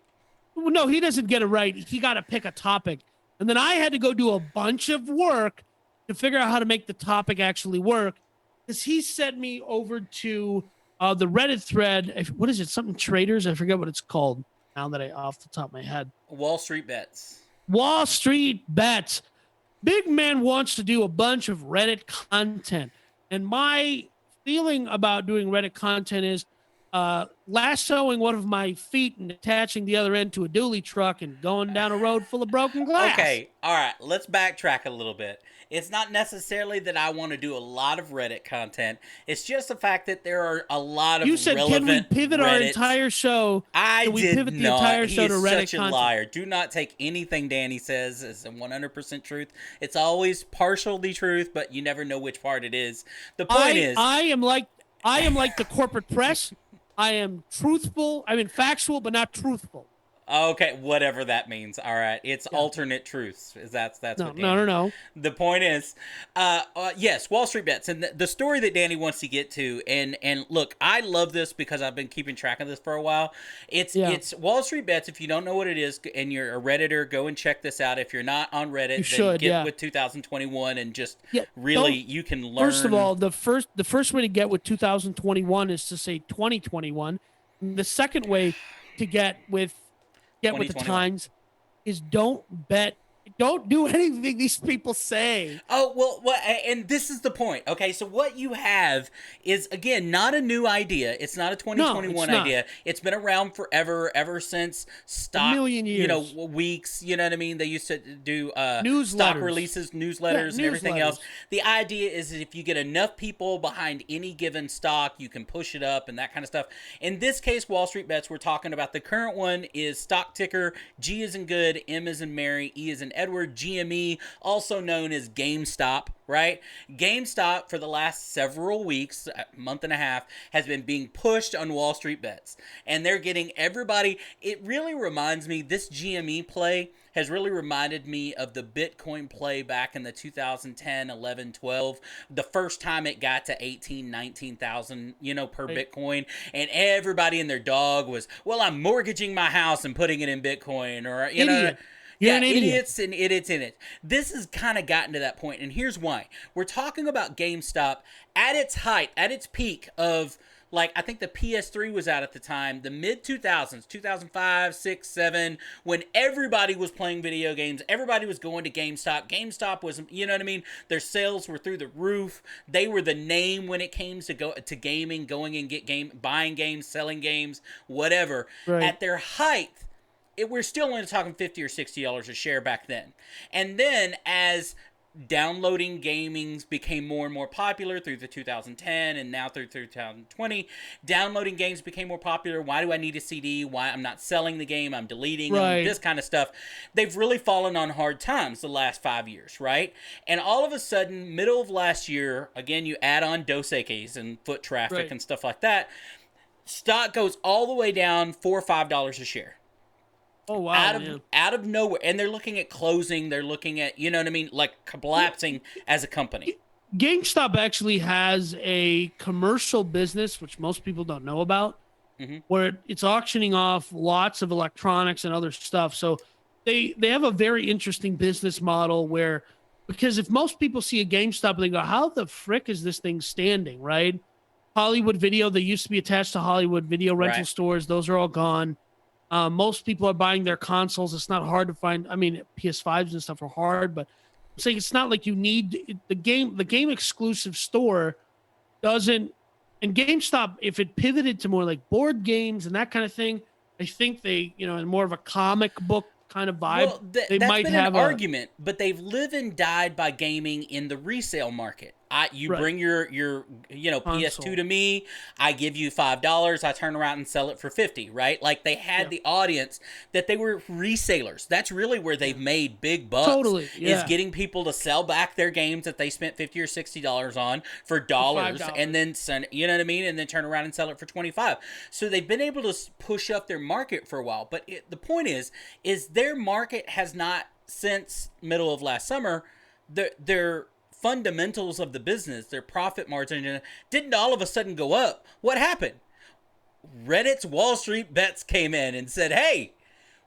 No, he doesn't get it right. He got to pick a topic. And then I had to go do a bunch of work to figure out how to make the topic actually work. Because he sent me over to the Reddit thread. What is it? Something traders? I forget what it's called now that off the top of my head. Wall Street Bets. Wall Street Bets. Big man wants to do a bunch of Reddit content. And my feeling about doing Reddit content is lassoing one of my feet and attaching the other end to a dually truck and going down a road full of broken glass. Okay, all right, let's backtrack a little bit. It's not necessarily that I want to do a lot of Reddit content. It's just the fact that there are a lot of You said, relevant can we pivot Reddit... our entire show? I can we did pivot not. The entire show he to is Reddit such a content? liar. Do not take anything Danny says as 100% truth. It's always partially truth, but you never know which part it is. The point is... I am like the corporate press. I am truthful. I mean, factual, but not truthful. Okay, whatever that means. All right, it's alternate truths. That's what Danny... No. The point is, yes, Wall Street Bets, and the story that Danny wants to get to, and look, I love this because I've been keeping track of this for a while. It's Wall Street Bets. If you don't know what it is, and you're a Redditor, go and check this out. If you're not on Reddit, then get with 2021 and just really you can learn. First of all, the first way to get with 2021 is to say 2021. The second way to get with the times is don't do anything these people say. Oh, well, and this is the point. Okay, so what you have is, again, not a new idea. It's not a 2021 idea. It's been around forever, ever since stock, a million years. Weeks, you know what I mean? They used to do stock releases, newsletters, and everything else. The idea is if you get enough people behind any given stock, you can push it up and that kind of stuff. In this case, Wall Street Bets, we're talking about the current one is stock ticker, G as in good, M as in Mary, E as in Edward, GME, also known as GameStop, right? GameStop for the last several weeks, a month and a half, has been being pushed on Wall Street Bets. And they're getting everybody, it really reminds me, this GME play has really reminded me of the Bitcoin play back in the 2010, 11, 12, the first time it got to 18, 19,000, per Bitcoin, and everybody and their dog was, well, I'm mortgaging my house and putting it in Bitcoin, or, Idiot. You're Yeah, an idiot. idiots and idiots in it. This has kind of gotten to that point, and here's why. We're talking about GameStop at its height, at its peak of, like, I think the PS3 was out at the time, the mid 2000s, 2005, 6, 7, when everybody was playing video games, everybody was going to GameStop. GameStop was, you know what I mean? Their sales were through the roof. They were the name when it came to gaming, going and buying games, selling games, whatever. Right. At their height, we're still only talking $50 or $60 a share back then. And then as downloading gamings became more and more popular through the 2010 and now through 2020, downloading games became more popular. Why do I need a CD? Why I'm not selling the game? I'm deleting them, this kind of stuff. They've really fallen on hard times the last 5 years, right? And all of a sudden, middle of last year, again, you add on Dos Equis and foot traffic and stuff like that, stock goes all the way down $4 or $5 a share. Oh, wow. Out of nowhere. And they're looking at closing. They're looking at, you know what I mean? Like collapsing as a company. GameStop actually has a commercial business, which most people don't know about, where it's auctioning off lots of electronics and other stuff. So they have a very interesting business model where, because if most people see a GameStop, they go, how the frick is this thing standing, right? Hollywood Video, they used to be attached to Hollywood Video rental stores. Those are all gone. Most people are buying their consoles. It's not hard to find. I mean, PS5s and stuff are hard, but I'm saying it's not like you need the game exclusive store doesn't. And GameStop, if it pivoted to more like board games and that kind of thing, I think they, in more of a comic book kind of vibe, well, they that's might been have an argument, but they've lived and died by gaming in the resale market. You bring your PS2 to me, I give you $5, I turn around and sell it for $50, right? Like they had the audience that they were resellers. That's really where they've made big bucks. Totally, is getting people to sell back their games that they spent $50 or $60 on for dollars, and then send, you know what I mean, and then turn around and sell it for $25. So they've been able to push up their market for a while. But the point is their market has not, since middle of last summer, their fundamentals of the business, their profit margin, didn't all of a sudden go up. What happened? Reddit's Wall Street Bets came in and said, hey,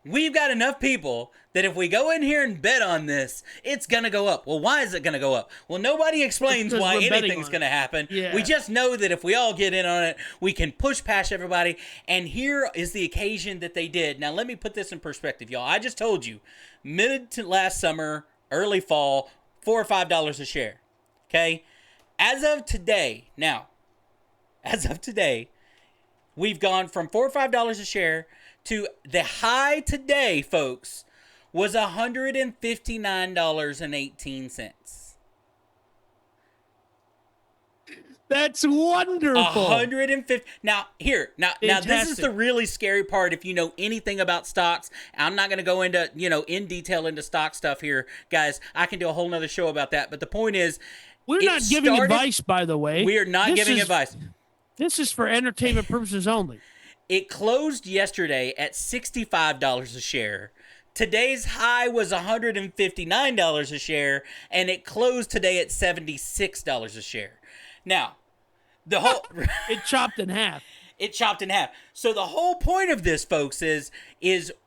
we've got enough people that if we go in here and bet on this, it's going to go up. Well, why is it going to go up? Well, nobody explains why anything's going to happen. Yeah. We just know that if we all get in on it, we can push past everybody. And here is the occasion that they did. Now, let me put this in perspective, y'all. I just told you, mid to last summer, early fall, $4 or $5 a share. Okay? As of today, we've gone from $4 or $5 a share to the high today, folks, was $159.18. That's wonderful. 150. Now this is the really scary part. If you know anything about stocks, I'm not going to go into, in detail into stock stuff here, guys. I can do a whole nother show about that. But the point is, we're not giving advice, by the way. We are not giving advice. This is for entertainment purposes only. It closed yesterday at $65 a share. Today's high was $159 a share, and it closed today at $76 a share. Now, the whole it chopped in half. It chopped in half. So the whole point of this, folks, is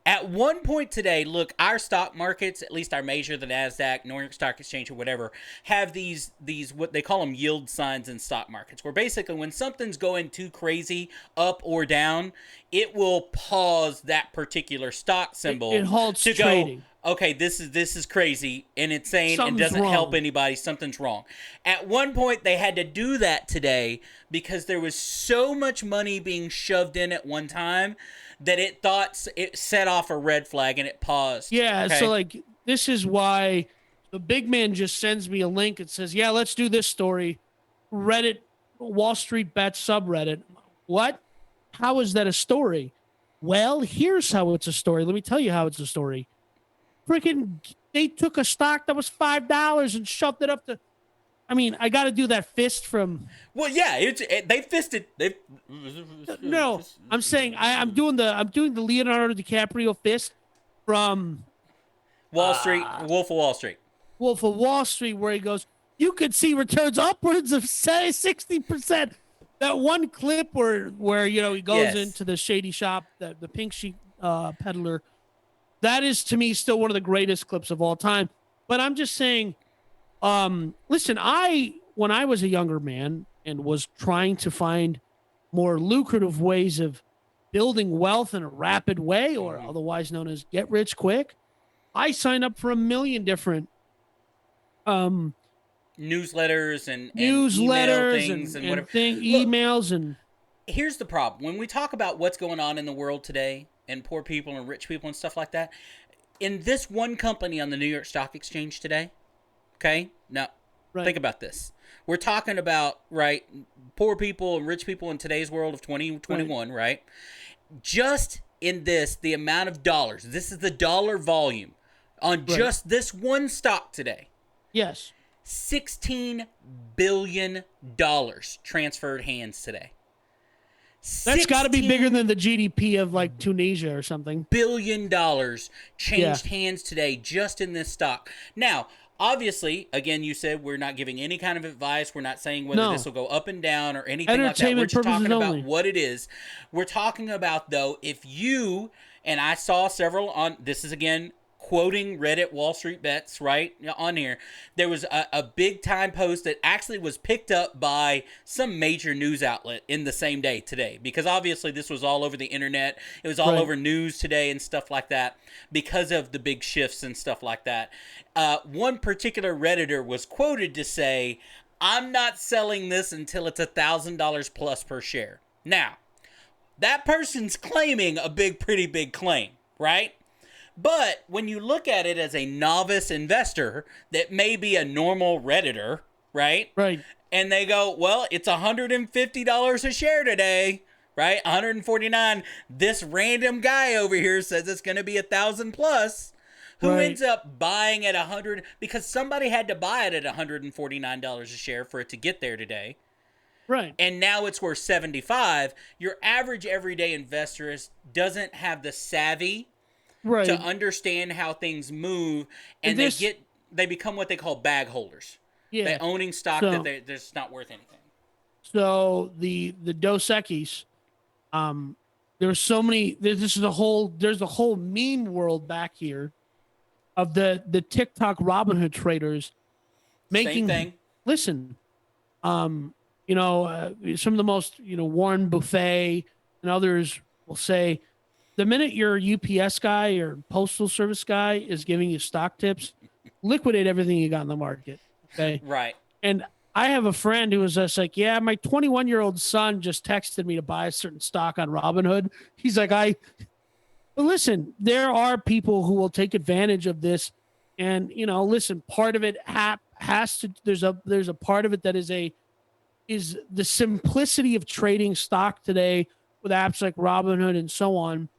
at one point today, look, our stock markets, at least our major, the NASDAQ, New York Stock Exchange, or whatever, have these what they call them yield signs in stock markets, where basically when something's going too crazy, up or down, it will pause that particular stock symbol. It halts to trading. Go, okay, this is crazy and insane and doesn't help anybody. Something's wrong. At one point, they had to do that today because there was so much money being shoved in at one time that it thought it set off a red flag and it paused. Yeah, okay? So like this is why the big man just sends me a link and says, yeah, let's do this story. Reddit, Wall Street Bets subreddit. What? How is that a story? Well, here's how it's a story. Let me tell you how it's a story. Freaking, they took a stock that was $5 and shoved it up to. I mean, I got to do that fist from. Well, yeah, they fisted. No, I'm saying I'm doing the Leonardo DiCaprio fist from Wall Street, Wolf of Wall Street. Wolf of Wall Street, where he goes, you could see returns upwards of 60%. That one clip where he goes into the shady shop, the pink sheet peddler. that is to me still one of the greatest clips of all time. But I'm just saying, listen, when I was a younger man and was trying to find more lucrative ways of building wealth in a rapid way, or otherwise known as get rich quick, I signed up for a million different newsletters and email things and whatever. Emails. And here's the problem. When we talk about what's going on in the world today and poor people and rich people and stuff like that, in this one company on the New York Stock Exchange today, okay? Now, think about this. We're talking about, right, poor people and rich people in today's world of 2021, right? Just in this, the amount of dollars, this is the dollar volume on just this one stock today. Yes. $16 billion transferred hands today. That's got to be bigger than the GDP of like Tunisia or something. $16 billion changed hands today just in this stock. Now, obviously, again, you said we're not giving any kind of advice. We're not saying whether this will go up and down or anything like that. We're just talking about what it is. We're talking about, though, if you, and I saw several on, this is again, quoting Reddit Wall Street Bets, right, on here. There was a big time post that actually was picked up by some major news outlet in the same day today, because obviously this was all over the internet. It was all over news today and stuff like that because of the big shifts and stuff like that. One particular Redditor was quoted to say, "I'm not selling this until it's $1,000 plus per share." Now, that person's claiming a pretty big claim, right? But when you look at it as a novice investor that may be a normal Redditor, right? Right. And they go, well, it's $150 a share today, right? $149. This random guy over here says it's going to be $1,000 plus. Who ends up buying at $100 because somebody had to buy it at $149 a share for it to get there today. Right. And now it's worth $75. Your average everyday investor doesn't have the savvy to understand how things move, and they become what they call bag holders. Yeah. They're owning stock that they're just not worth anything. So the Dos Equis, there's so many. There's a whole meme world back here of the TikTok Robinhood traders making. Same thing. Listen, some of the most Warren Buffett and others will say, the minute your UPS guy or postal service guy is giving you stock tips, liquidate everything you got in the market. Okay. Right. And I have a friend who was just like, yeah, my 21-year-old son just texted me to buy a certain stock on Robinhood. He's like, but listen, there are people who will take advantage of this. And, listen, part of it has to, there's a part of it that is the simplicity of trading stock today with apps like Robinhood and so on.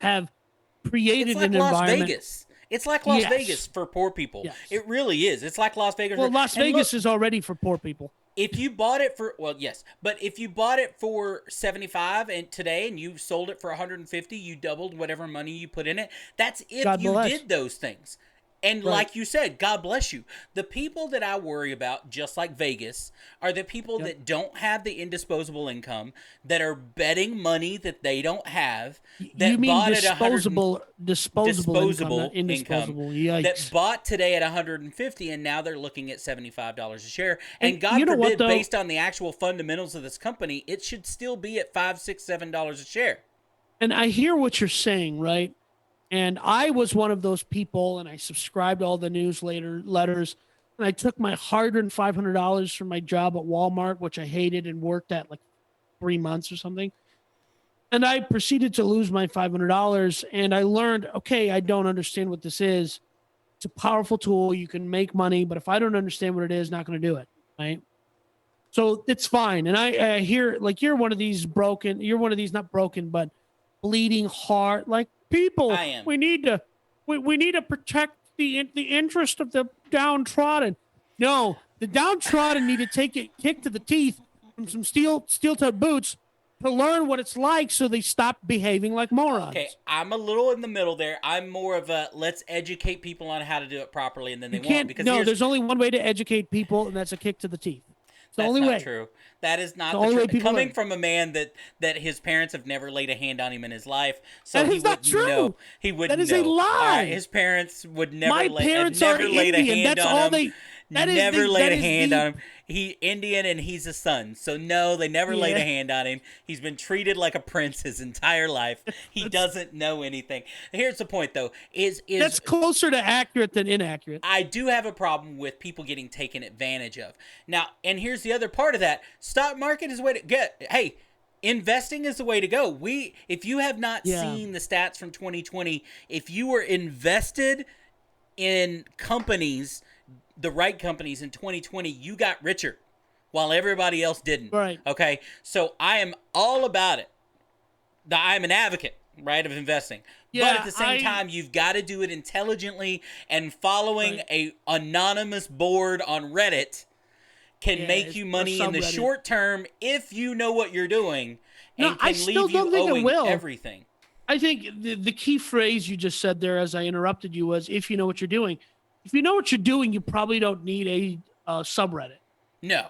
Have created an environment. Vegas. It's like Las Vegas for poor people. Yes. It really is. It's like Las Vegas. Well, Las Vegas is already for poor people. If you bought it for, but if you bought it for $75 and today and you sold it for $150, you doubled whatever money you put in it. That's if you did those things. And like you said, God bless you. The people that I worry about, just like Vegas, are the people that don't have the indisposable income, that are betting money that they don't have, that you mean bought disposable income that bought today at $150 and now they're looking at $75 a share. And God forbid, based on the actual fundamentals of this company, it should still be at $5, $6, $7 a share. And I hear what you're saying, right? And I was one of those people, and I subscribed to all the newsletters, and I took my hard-earned $500 from my job at Walmart, which I hated and worked at like 3 months or something. And I proceeded to lose my $500, and I learned, okay, I don't understand what this is. It's a powerful tool. You can make money, but if I don't understand what it is, not going to do it, right? So it's fine. And I hear, like, you're one of these not broken, but bleeding heart, like, people, I am. we need to protect the interest of the downtrodden. No, the downtrodden need to take it kick to the teeth from some steel-toed boots to learn what it's like, so they stop behaving like morons. Okay, I'm a little in the middle there. I'm more of a let's educate people on how to do it properly, and then they won't. There's only one way to educate people, and that's a kick to the teeth. the That's only not way. true. That is not The the only way truth. people Coming learn. from a man that his parents have never laid a hand on him in his life, so That he is not wouldn't know. true. He That wouldn't is a know. All right, lie. his parents would My parents are never laid a Indian. hand That's on all him. they. Never laid That a is hand the. on him. He Indian and he's a son. So no, they never laid a Yeah. hand on him. He's been treated like a prince his entire life. He doesn't know anything. Here's the point though. Is That's closer to accurate than inaccurate. I do have a problem with people getting taken advantage of. Now, and here's the other part of that. Stock market is the way to get. Hey, investing is the way to go. If you have not Yeah. seen the stats from 2020, if you were invested in companies, the right companies in 2020, you got richer while everybody else didn't. Right. Okay? So I am all about it. I'm an advocate, right, of investing. Yeah, But at the same time, you've got to do it intelligently, and following a anonymous board on Reddit can make you money in the subreddit. short term if you know what you're doing, No, and I can still leave you don't think it owing will. everything. I think the key phrase you just said there as I interrupted you was, if you know what you're doing. If you know what you're doing, you probably don't need a subreddit. No.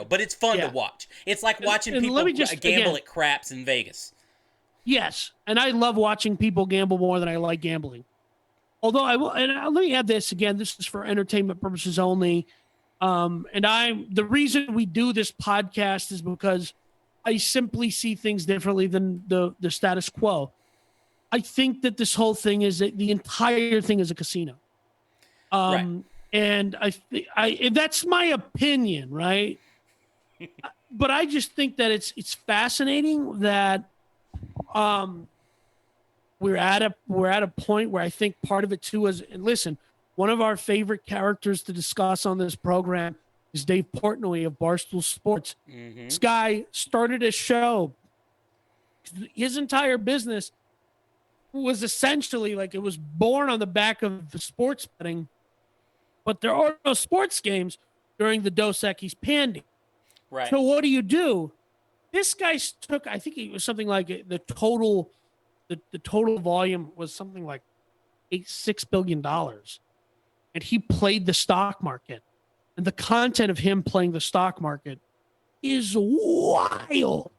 But it's fun to watch. It's like watching And people let me just, gamble again, at craps in Vegas. Yes, and I love watching people gamble more than I like gambling. Although I will, and let me add this again. This is for entertainment purposes only. The reason we do this podcast is because I simply see things differently than the status quo. I think that this whole thing is the entire thing is a casino. Right. And and that's my opinion, right? But I just think that it's fascinating that we're at a point where I think part of it too is, and listen, one of our favorite characters to discuss on this program is Dave Portnoy of Barstool Sports. Mm-hmm. This guy started a show. His entire business was essentially like it was born on the back of the sports betting, but there are no sports games during the Dos Equis pandemic. Right. So what do? This guy took, I think it was something like the total volume was something like $6 billion. And he played the stock market. And the content of him playing the stock market is wild.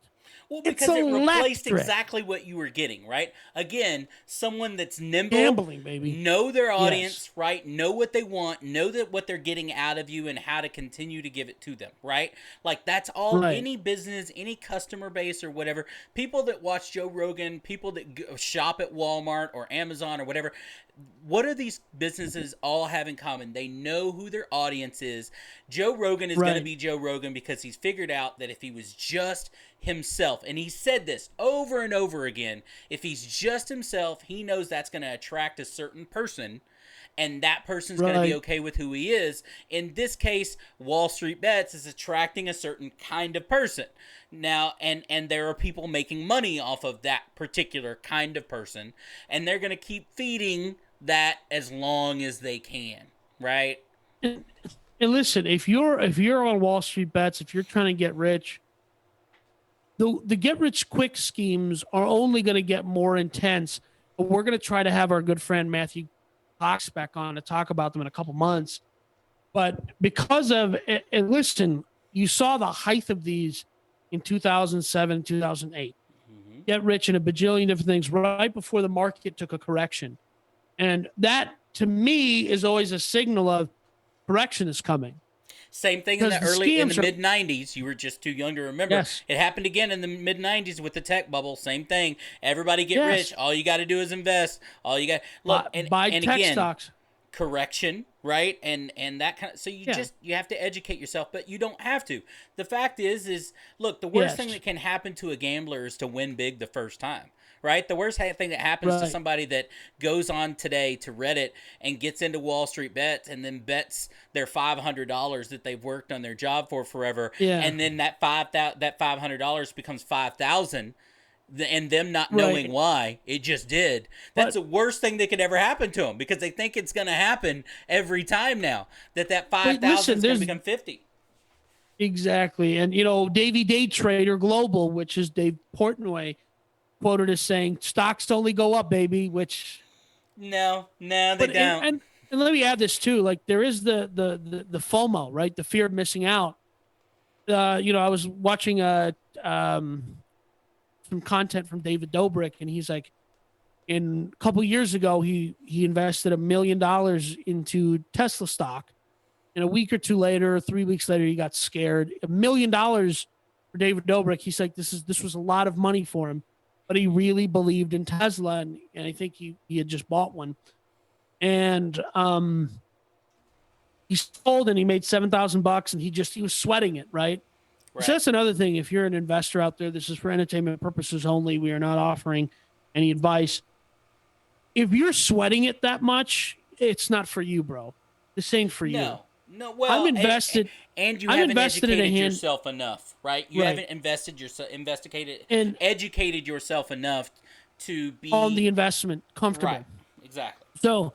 Well, because it replaced exactly what you were getting, right? Again, someone that's nimble, gambling, baby, know their audience, right? Know what they want, know that what they're getting out of you, and how to continue to give it to them, right? Like that's all. Right. Any business, any customer base, or whatever. People that watch Joe Rogan, people that shop at Walmart or Amazon or whatever. What do these businesses all have in common? They know who their audience is. Joe Rogan is going to be Joe Rogan because he's figured out that if he was just himself, and he said this over and over again, if he's just himself, he knows that's going to attract a certain person, and that person's going to be okay with who he is. In this case, Wall Street Bets is attracting a certain kind of person. Now, and there are people making money off of that particular kind of person, and they're going to keep feeding that as long as they can, right? And listen, if you're on Wall Street Bets, if you're trying to get rich, the get rich quick schemes are only going to get more intense. But we're going to try to have our good friend Matthew Cox back on to talk about them in a couple months. But because of, and listen, you saw the height of these in 2007, 2008. Mm-hmm. Get rich and a bajillion different things right before the market took a correction. And that, to me, is always a signal of correction is coming. Same thing in the mid 90s. You were just too young to remember. Yes. It happened again in the mid 90s with the tech bubble. Same thing. Everybody get rich. All you got to do is invest. All you got buy tech again, stocks. Correction, right? And that kind of, so you have to educate yourself, but you don't have to. The fact is look, the worst thing that can happen to a gambler is to win big the first time. Right? The worst thing that happens to somebody that goes on today to Reddit and gets into Wall Street Bets and then bets their $500 that they've worked on their job for forever, and then that $500 becomes $5,000, and them not knowing why it just did. That's the worst thing that could ever happen to them because they think it's going to happen every time now. That 5,000 is going to become 50. Exactly, and Davey Day Trader Global, which is Dave Portnoy, quoted as saying, "Stocks only go up, baby," which no, they don't. And let me add this too. Like there is the FOMO, right? The fear of missing out. I was watching some content from David Dobrik, and he's like, in a couple years ago, he invested $1 million into Tesla stock. And a week or two later, 3 weeks later, he got scared. $1 million for David Dobrik. He's like, this was a lot of money for him, but he really believed in Tesla, and I think he had just bought one. And he sold and he made $7,000, and he was sweating it, right? Right. So that's another thing. If you're an investor out there, this is for entertainment purposes only. We are not offering any advice. If you're sweating it that much, it's not for you, bro. This ain't for you. No, well, I'm invested, and you haven't educated yourself enough, right? You haven't educated yourself enough to be on the investment comfortable. Right, exactly. So,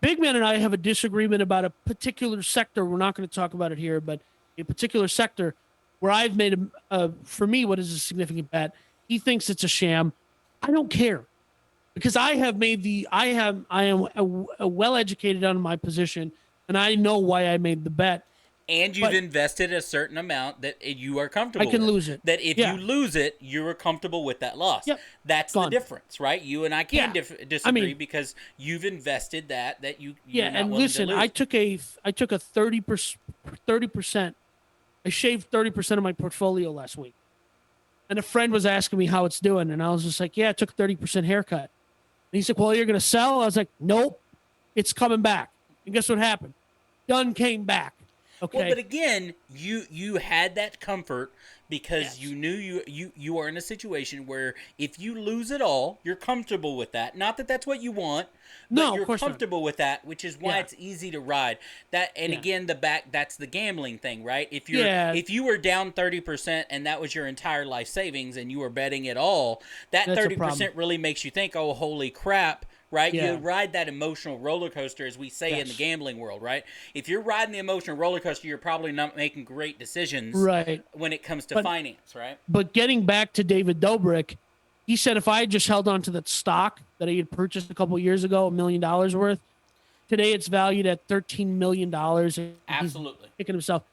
Big Man and I have a disagreement about a particular sector. We're not going to talk about it here, but a particular sector where I've made for me, what is a significant bet. He thinks it's a sham. I don't care, because I am a well-educated on my position, and I know why I made the bet. And you've invested a certain amount that you are comfortable with. I can lose it. That if you lose it, you're comfortable with that loss. Yep. That's the difference, right? You and I can disagree because you've invested that you're not willing to lose. I took a 30%. I shaved 30% of my portfolio last week. And a friend was asking me how it's doing, and I was just like, yeah, I took a 30% haircut. And he's like, well, you're going to sell? I was like, nope, it's coming back. And guess what happened? Done came back. Okay. Well, but again, you had that comfort because you knew you are in a situation where if you lose it all, you're comfortable with that. Not that that's what you want, but you're comfortable with that, which is why it's easy to ride. Again, that's the gambling thing, right? If you were down 30% and that was your entire life savings and you were betting it all, that 30% really makes you think, oh, holy crap. Right? You ride that emotional roller coaster, as we say in the gambling world, right? If you're riding the emotional roller coaster, you're probably not making great decisions when it comes to finance, right? But getting back to David Dobrik, he said if I had just held on to that stock that he had purchased a couple of years ago, $1 million worth, today it's valued at $13 million. Absolutely. He's kicking himself.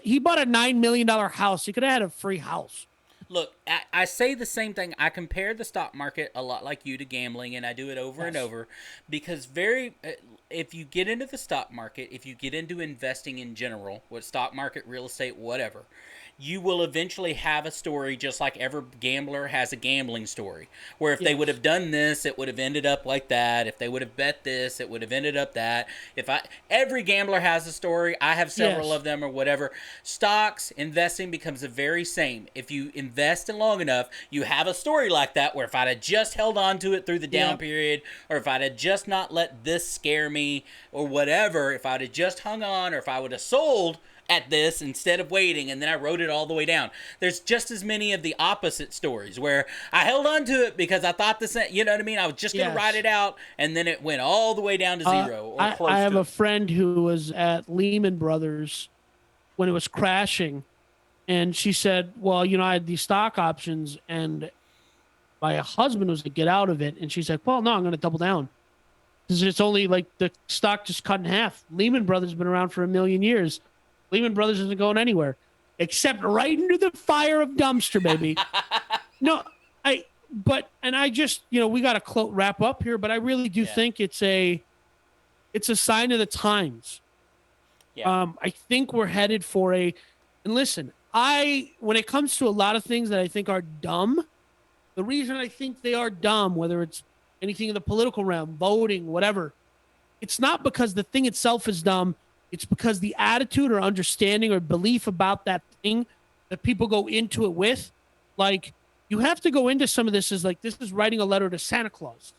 He bought a $9 million house. He could have had a free house. Look, I say the same thing. I compare the stock market a lot like you to gambling, and I do it over and over because if you get into the stock market, if you get into investing in general, what stock market, real estate, whatever, you will eventually have a story just like every gambler has a gambling story, where if they would have done this, it would have ended up like that. If they would have bet this, it would have ended up that. Every gambler has a story. I have several of them or whatever. Stocks, investing becomes the very same. If you invest in long enough, you have a story like that, where if I'd have just held on to it through the down period, or if I'd have just not let this scare me or whatever, if I'd have just hung on, or if I would have sold at this instead of waiting, and then I wrote it all the way down. There's just as many of the opposite stories where I held on to it because I thought you know what I mean? I was just going to ride it out, and then it went all the way down to zero or close to it. I have a friend who was at Lehman Brothers when it was crashing, and she said, well, I had these stock options, and my husband was to get out of it, and she's like, well, no, I'm going to double down. Because it's only like the stock just cut in half. Lehman Brothers has been around for 1 million years. Lehman Brothers isn't going anywhere except right into the fire of dumpster, baby. I just, we got to wrap up here, but I really do think it's a sign of the times. Yeah. I think we're headed for and listen, when it comes to a lot of things that I think are dumb, the reason I think they are dumb, whether it's anything in the political realm, voting, whatever, it's not because the thing itself is dumb. It's because the attitude or understanding or belief about that thing that people go into it with, like, you have to go into some of this as like, this is writing a letter to Santa Claus.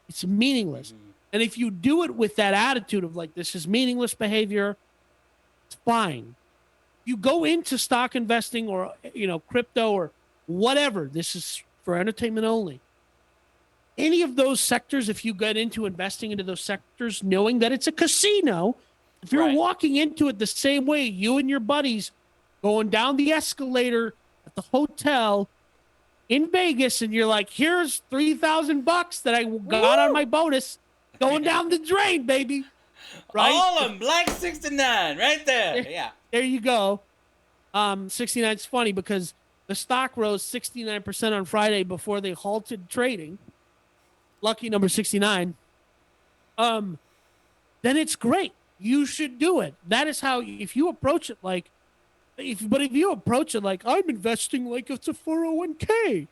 It's meaningless. Mm-hmm. And if you do it with that attitude of like, this is meaningless behavior, it's fine. You go into stock investing or, crypto or whatever. This is for entertainment only. Any of those sectors, if you get into investing into those sectors, knowing that it's a casino, if you're walking into it the same way, you and your buddies going down the escalator at the hotel in Vegas, and you're like, here's $3,000 that I got on my bonus going down the drain, baby. Right? All on Black 69 right there. Yeah. There you go. 69 is funny because the stock rose 69% on Friday before they halted trading. Lucky number 69. Then it's great. You should do it. That is how, if you approach it like, if you approach it like, I'm investing like it's a 401k,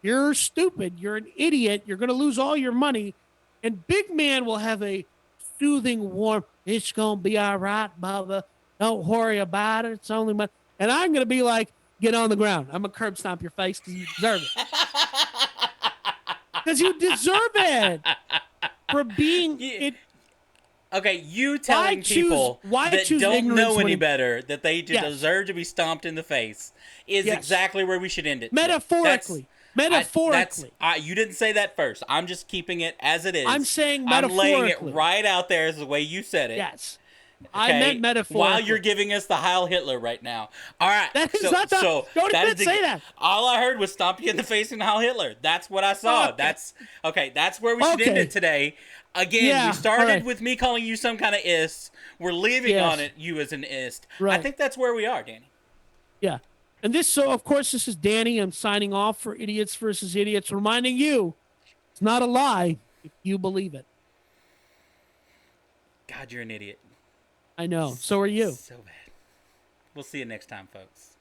you're stupid. You're an idiot. You're going to lose all your money. And Big Man will have a soothing, warm, it's going to be all right, Bubba. Don't worry about it. It's only money. And I'm going to be like, get on the ground. I'm going to curb stomp your face because you deserve it. Because you deserve it for being it. Okay, you telling people that don't know any better that they deserve to be stomped in the face is exactly where we should end it. Metaphorically. You didn't say that first. I'm just keeping it as it is. I'm saying metaphorically. I'm laying it right out there as the way you said it. Yes. Okay? I meant metaphorically. While you're giving us the Heil Hitler right now. All right. That is not the, don't even say that. All I heard was stomp you in the face and Heil Hitler. That's what I saw. Okay. That's where we should end it today. Again, we started with me calling you some kind of ist. We're leaving on it you as an ist. Right. I think that's where we are, Danny. Yeah. And of course, this is Danny. I'm signing off for Idiots versus Idiots, reminding you it's not a lie if you believe it. God, you're an idiot. I know. So are you. So bad. We'll see you next time, folks.